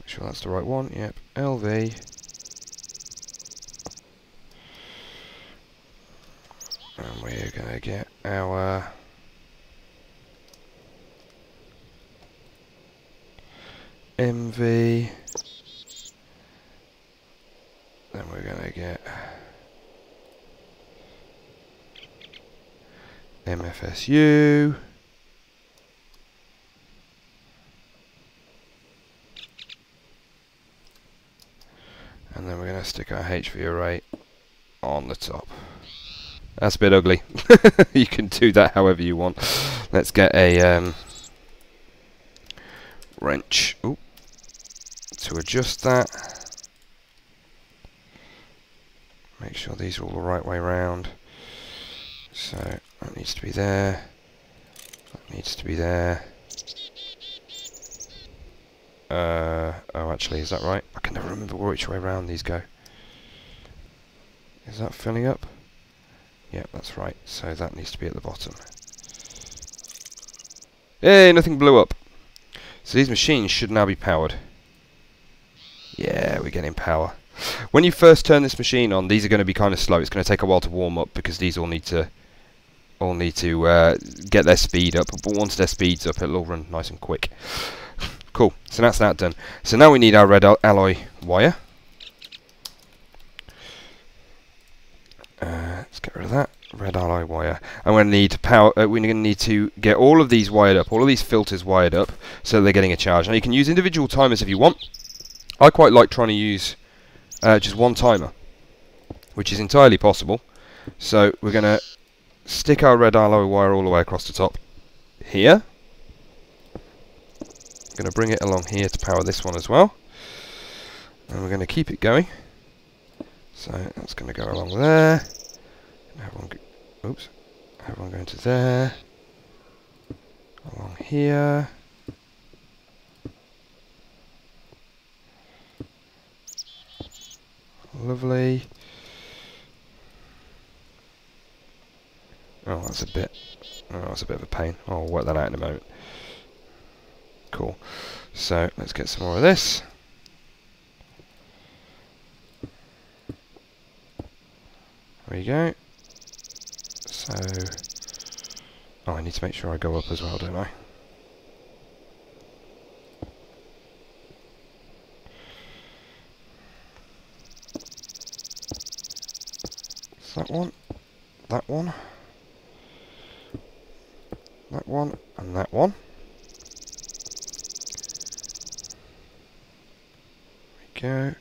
Make sure that's the right one. Yep, LV. And we're going to get our MV. Then we're going to get MFSU. And then we're going to stick our HV array on the top. That's a bit ugly. You can do that however you want. Let's get a wrench to adjust that. Make sure these are all the right way round. So that needs to be there. That needs to be there. Oh, actually, is that right? I can never remember which way around these go. Is that filling up? Yep, that's right. So that needs to be at the bottom. Hey, nothing blew up. So these machines should now be powered. Yeah, we're getting power. When you first turn this machine on, these are going to be kind of slow. It's going to take a while to warm up because these all need to get their speed up. But once their speed's up, it'll all run nice and quick. Cool. So that's that done. So now we need our red alloy wire. Let's get rid of that red alloy wire. And we're going to need power. We're going to need to get all of these wired up, all of these filters wired up, so they're getting a charge. Now you can use individual timers if you want. I quite like trying to use just one timer, which is entirely possible. So we're going to stick our red alloy wire all the way across the top here. Going to bring it along here to power this one as well, and we're going to keep it going. So that's going to go along there. Have one going to there, along here. Lovely. Oh, that's a bit of a pain. I'll work that out in a moment. Cool. So let's get some more of this. There we go. So, oh, I need to make sure I go up as well, don't I? that one, that one, that one, and that one. There we go.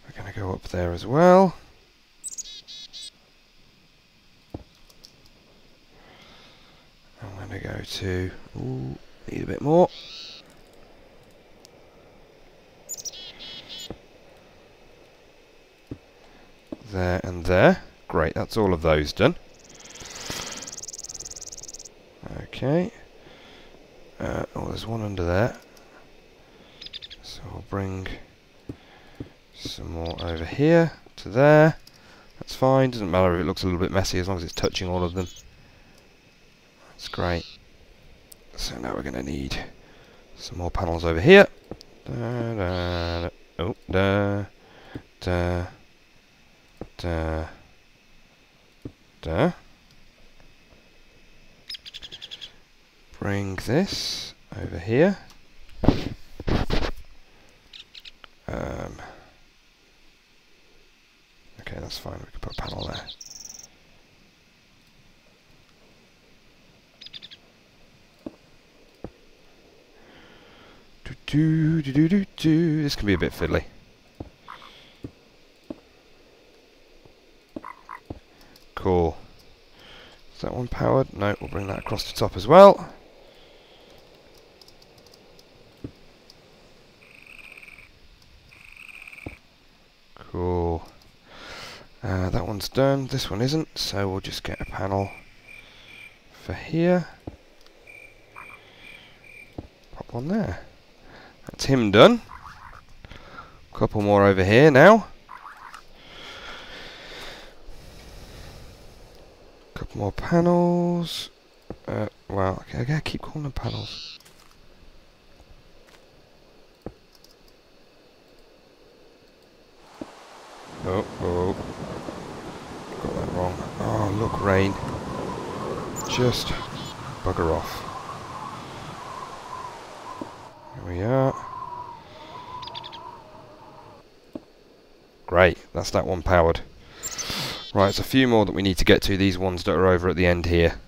We're going to go up there as well. I'm going to go to... Ooh, need a bit more. There and there. Great, that's all of those done. Okay. Oh, there's one under there. So I'll bring some more over here to there. That's fine, doesn't matter if it looks a little bit messy as long as it's touching all of them. That's great. So now we're going to need some more panels over here. Da, da, da. Oh, da, da, da, da. Bring this over here. Okay, that's fine. We can put a panel there. This can be a bit fiddly. Cool. Is that one powered? No, we'll bring that across the top as well. Cool. That one's done. This one isn't, so we'll just get a panel for here. Pop one there. That's him done. Couple more over here now. Couple more panels. Well, okay, I gotta keep calling them panels. Oh, oh. Got that wrong. Oh, look, rain. Just bugger off. Here we are. Great, that's that one powered. Right, it's a few more that we need to get to, these ones that are over at the end here.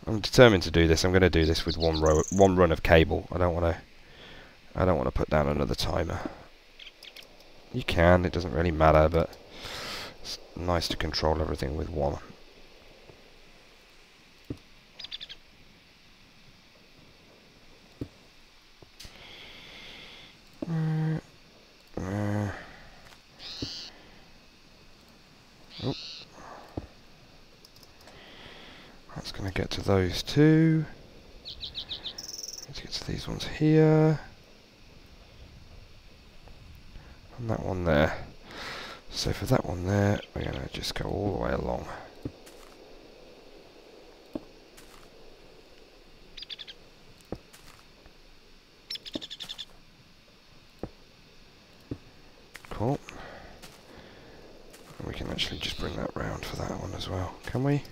I'm determined to do this. I'm going to do this with one run of cable. I don't want to put down another timer. You can, it doesn't really matter, but it's nice to control everything with one. Oh. That's going to get to those two. Let's get to these ones here. And that one there. So for that one there, we're going to just go all the way along. Cool. And we can actually just bring that round for that one as well. Can we?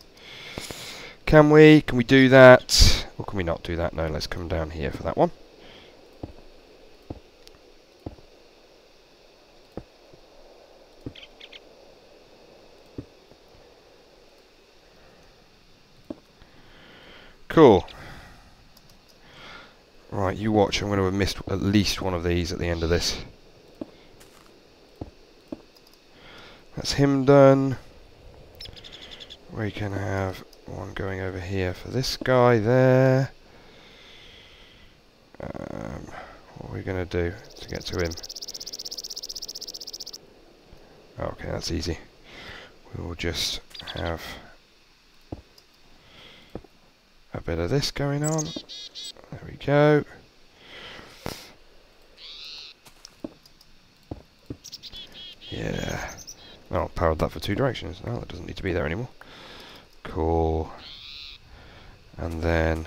Can we? Can we do that? Or can we not do that? No, let's come down here for that one. Cool. Right, you watch. I'm going to have missed at least one of these at the end of this. That's him done. We can have one going over here for this guy there. What are we going to do to get to him? Okay, that's easy. We will just have a bit of this going on. There we go. Yeah. Oh, powered that for two directions. No, that doesn't need to be there anymore. Cool. And then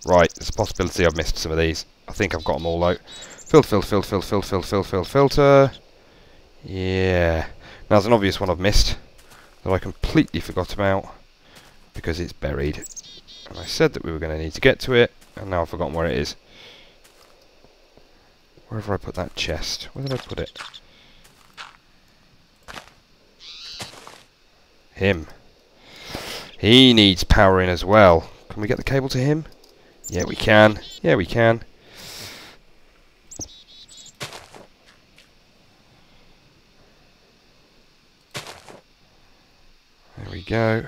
right, there's a possibility I've missed some of these. I think I've got them all out. Filter. Yeah. Now there's an obvious one I've missed that I completely forgot about because it's buried. And I said that we were going to need to get to it, and now I've forgotten where it is. Where have I put that chest? Where did I put it? Him. He needs powering as well. Can we get the cable to him? Yeah, we can. Yeah, we can. There we go.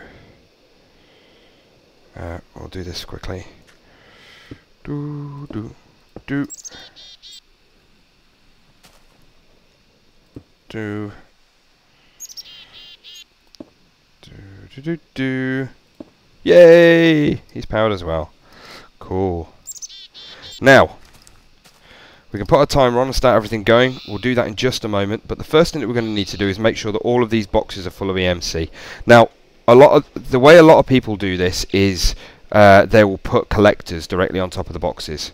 We'll do this quickly. Do. Do. Yay! He's powered as well. Cool. Now, we can put a timer on and start everything going. We'll do that in just a moment, but the first thing that we're going to need to do is make sure that all of these boxes are full of EMC. Now, the way a lot of people do this is they will put collectors directly on top of the boxes.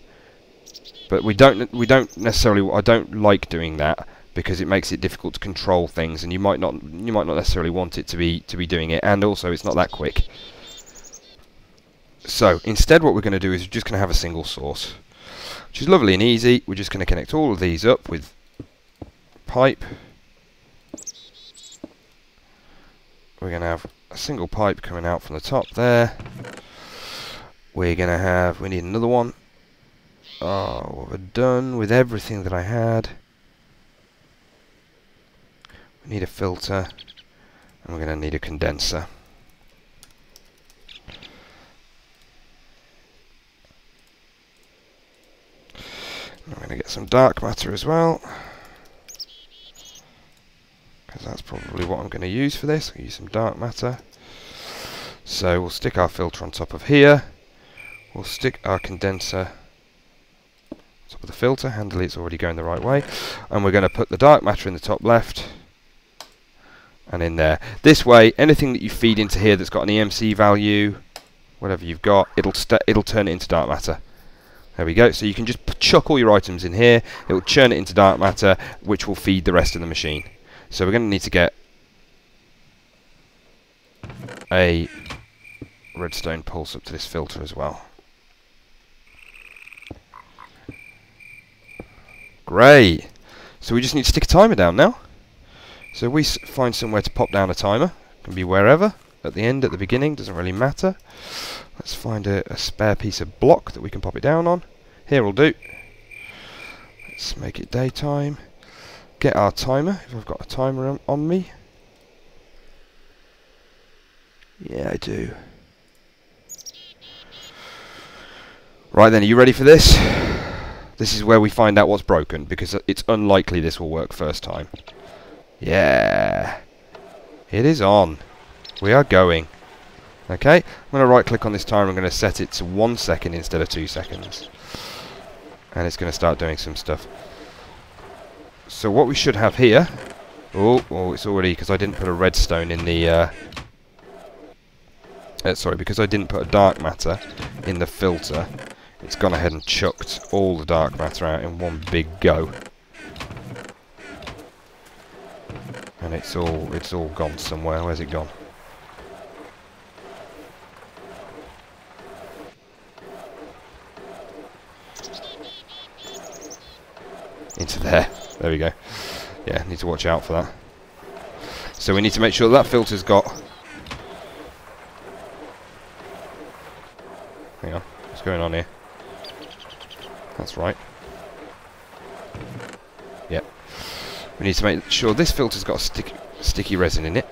But we don't necessarily. I don't like doing that because it makes it difficult to control things, and you might not necessarily want it to be doing it, and also it's not that quick. So instead, what we're going to do is we're just going to have a single source, which is lovely and easy. We're just going to connect all of these up with pipe. We're going to have a single pipe coming out from the top there. We need another one. Oh, what have I done with everything that I had? We need a filter, and we're going to need a condenser. And I'm going to get some dark matter as well, because that's probably what I'm going to use for this. I'll use some dark matter. So we'll stick our filter on top of here. We'll stick our condenser on top of the filter. Handily, it's already going the right way. And we're going to put the dark matter in the top left and in there. This way, anything that you feed into here that's got an EMC value, whatever you've got, it'll turn it into dark matter. There we go. So you can just chuck all your items in here. It will churn it into dark matter, which will feed the rest of the machine. So we're going to need to get a redstone pulse up to this filter as well. Great. So we just need to stick a timer down now. So we find somewhere to pop down a timer. It can be wherever. At the end, at the beginning, doesn't really matter. Let's find a spare piece of block that we can pop it down on. Here will do. Let's make it daytime. Get our timer, if I've got a timer on me. Yeah, I do. Right then, are you ready for this? This is where we find out what's broken, because it's unlikely this will work first time. Yeah. It is on. We are going. Okay, I'm going to right click on this timer. I'm going to set it to 1 second instead of 2 seconds. And it's going to start doing some stuff. So what we should have here... Oh, it's already... because I didn't put a redstone in the... sorry, because I didn't put a dark matter in the filter. It's gone ahead and chucked all the dark matter out in one big go. And it's all gone somewhere. Where's it gone? Into there. There we go. Yeah, need to watch out for that. So we need to make sure that filter's got... Hang on. What's going on here? That's right. Yep. We need to make sure this filter's got a sticky resin in it,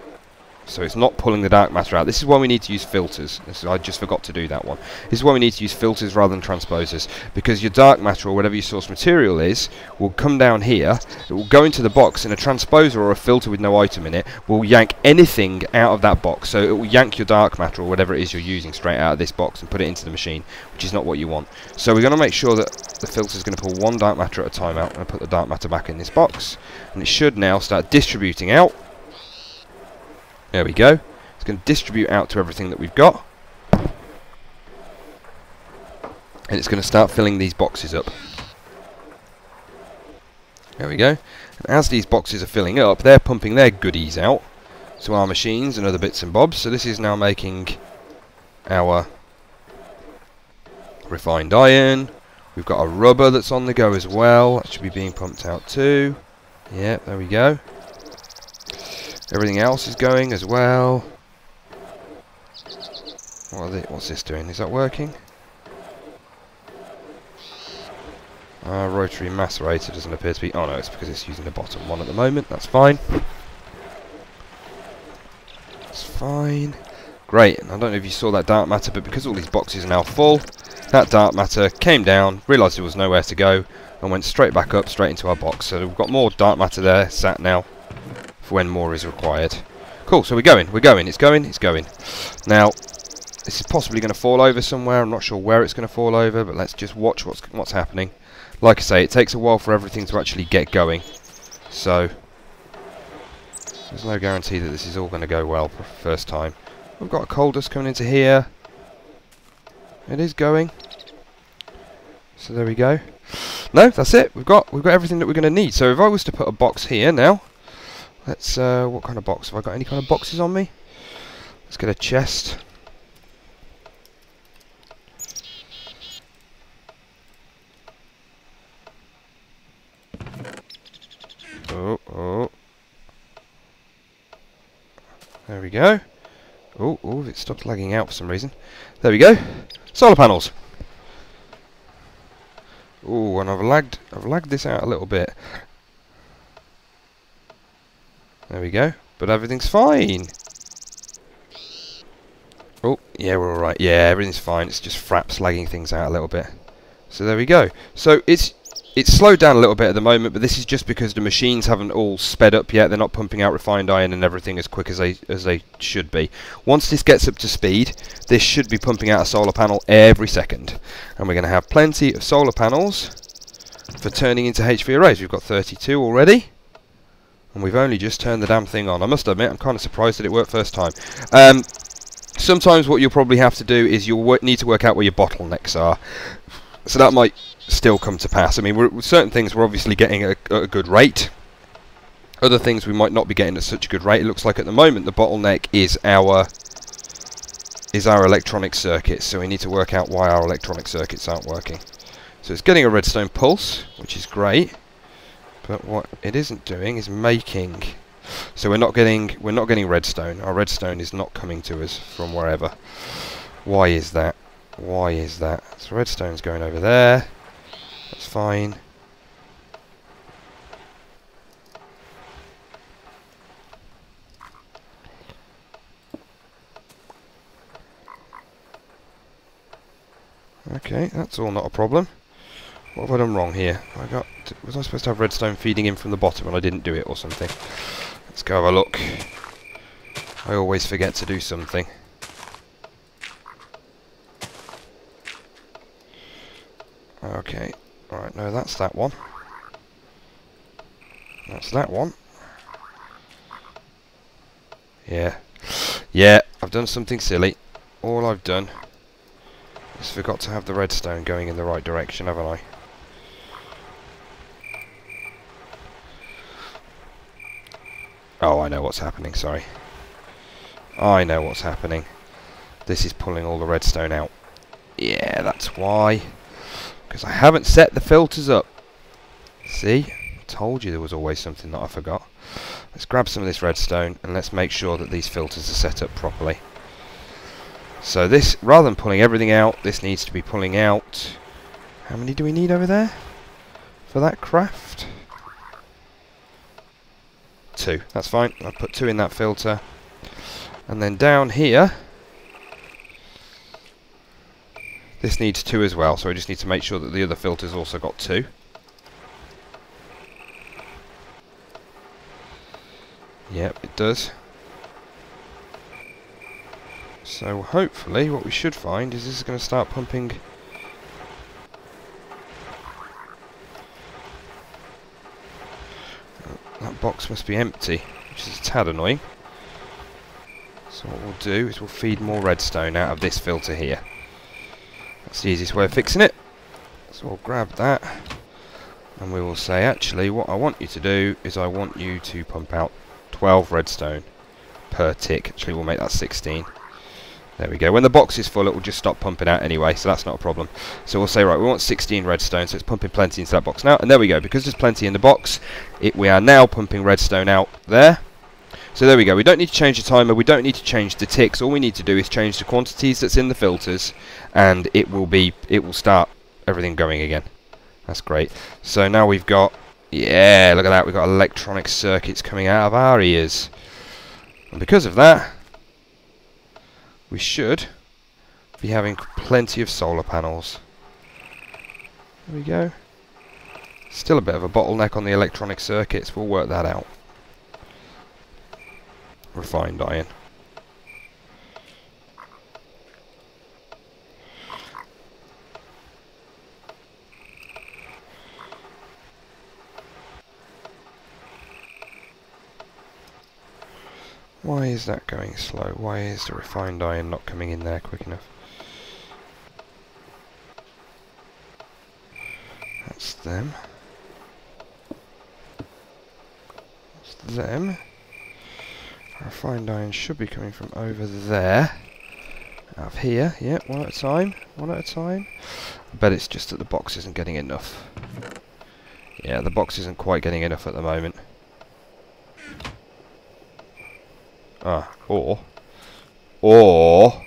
so it's not pulling the dark matter out. This is why we need to use filters. I just forgot to do that one. This is why we need to use filters rather than transposers, because your dark matter or whatever your source material is will come down here, it will go into the box, and a transposer or a filter with no item in it will yank anything out of that box. So it will yank your dark matter or whatever it is you're using straight out of this box and put it into the machine, which is not what you want. So we're going to make sure that the filter is going to pull one dark matter at a time out, and put the dark matter back in this box, and it should now start distributing out. There we go. It's going to distribute out to everything that we've got. And it's going to start filling these boxes up. There we go. And as these boxes are filling up, they're pumping their goodies out to our machines and other bits and bobs. So this is now making our refined iron, We've got a rubber that's on the go as well. That should be being pumped out too. Yeah, there we go. Everything else is going as well. What's this doing? Is that working? Rotary macerator doesn't appear to be... Oh no, it's because it's using the bottom one at the moment. That's fine. That's fine. Great. And I don't know if you saw that dark matter, but because all these boxes are now full, that dark matter came down, realised there was nowhere to go, and went straight back up, straight into our box. So we've got more dark matter there sat now for when more is required. Cool, so we're going, it's going. Now, this is possibly going to fall over somewhere. I'm not sure where it's going to fall over, but let's just watch what's happening. Like I say, it takes a while for everything to actually get going. So, there's no guarantee that this is all going to go well for the first time. We've got a coal dust coming into here. It is going. So there we go. No, that's it. We've got everything that we're going to need. So if I was to put a box here now, let's what kind of box? Have I got any kind of boxes on me? Let's get a chest. Oh. There we go. Oh, it stopped lagging out for some reason. There we go. Solar panels. Oh, and I've lagged this out a little bit. There we go. But everything's fine. Oh, yeah, we're alright. Yeah, everything's fine. It's just Fraps lagging things out a little bit. So there we go. So it's slowed down a little bit at the moment, but this is just because the machines haven't all sped up yet. They're not pumping out refined iron and everything as quick as they should be. Once this gets up to speed, this should be pumping out a solar panel every second. And we're going to have plenty of solar panels for turning into HV arrays. We've got 32 already, and we've only just turned the damn thing on. I must admit, I'm kind of surprised that it worked first time. Sometimes what you'll probably have to do is you'll need to work out where your bottlenecks are. So that might still come to pass. I mean, certain things we're obviously getting at a good rate. Other things we might not be getting at such a good rate. It looks like at the moment the bottleneck is our electronic circuits. So we need to work out why our electronic circuits aren't working. So it's getting a redstone pulse, which is great. But what it isn't doing is making. So we're not getting redstone. Our redstone is not coming to us from wherever. Why is that? Why is that? So redstone's going over there. That's fine. Okay, that's all not a problem. What have I done wrong here? Was I supposed to have redstone feeding in from the bottom and I didn't do it or something? Let's go have a look. I always forget to do something. Okay, alright, no, that's that one. That's that one. Yeah, I've done something silly. All I've done is forgot to have the redstone going in the right direction, haven't I? Oh, I know what's happening, sorry. I know what's happening. This is pulling all the redstone out. Yeah, that's why. Because I haven't set the filters up. See? I told you there was always something that I forgot. Let's grab some of this redstone and let's make sure that these filters are set up properly. So this, rather than pulling everything out, this needs to be pulling out... How many do we need over there for that craft? 2. That's fine. I'll put 2 in that filter. And then down here... This needs 2 as well, so I just need to make sure that the other filter's also got 2. Yep, it does. So hopefully what we should find is this is going to start pumping... That box must be empty, which is a tad annoying. So what we'll do is we'll feed more redstone out of this filter here. That's the easiest way of fixing it. So we'll grab that and we will say, actually what I want you to do is I want you to pump out 12 redstone per tick. Actually we'll make that 16. There we go. When the box is full, it will just stop pumping out anyway, so that's not a problem. So we'll say, right, we want 16 redstone, so it's pumping plenty into that box now. And there we go. Because there's plenty in the box, we are now pumping redstone out there. So there we go. We don't need to change the timer. We don't need to change the ticks. All we need to do is change the quantities that's in the filters, and it will start everything going again. That's great. So now we've got, yeah, look at that. We've got electronic circuits coming out of our ears. And because of that, we should be having plenty of solar panels. There we go. Still a bit of a bottleneck on the electronic circuits. We'll work that out. Refined iron. Why is that going slow? Why is the refined iron not coming in there quick enough? That's them. That's them. Refined iron should be coming from over there. Out of here. Yeah, one at a time. One at a time. I bet it's just that the box isn't getting enough. Yeah, the box isn't quite getting enough at the moment. Ah, or or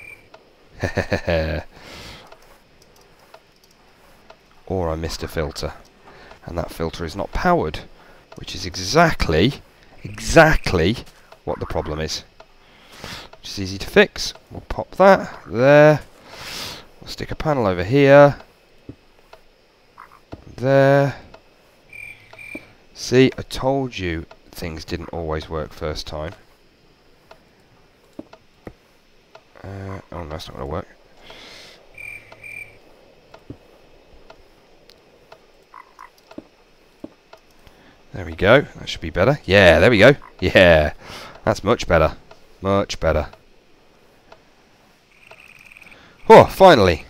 I missed a filter, and that filter is not powered, which is exactly what the problem is. Which is easy to fix. We'll pop that there. We'll stick a panel over here. There. See, I told you things didn't always work first time. Oh no, that's not going to work. There we go. That should be better. Yeah, there we go. Yeah, that's much better. Much better. Oh, finally.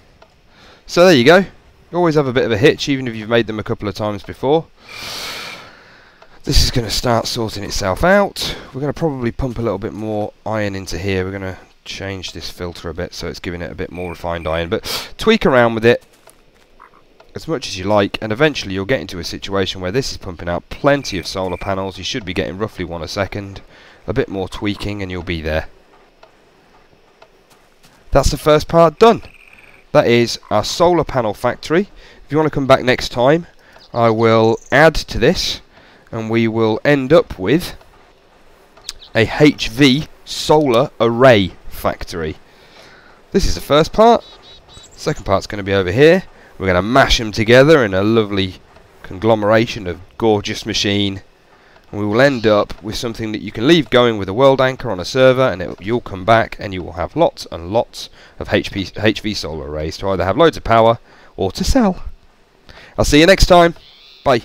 So there you go. You always have a bit of a hitch, even if you've made them a couple of times before. This is going to start sorting itself out. We're going to probably pump a little bit more iron into here. We're going to change this filter a bit so it's giving it a bit more refined iron, but tweak around with it as much as you like, and eventually you'll get into a situation where this is pumping out plenty of solar panels. You should be getting roughly one a second. A bit more tweaking and you'll be there. That's the first part done. That is our solar panel factory. If you want to come back next time, I will add to this and we will end up with a HV solar array factory. This is the first part. Second part's going to be over here. We're going to mash them together in a lovely conglomeration of gorgeous machine, and we will end up with something that you can leave going with a world anchor on a server, and you'll come back and you will have lots and lots of HV solar arrays to either have loads of power or to sell. I'll see you next time. Bye.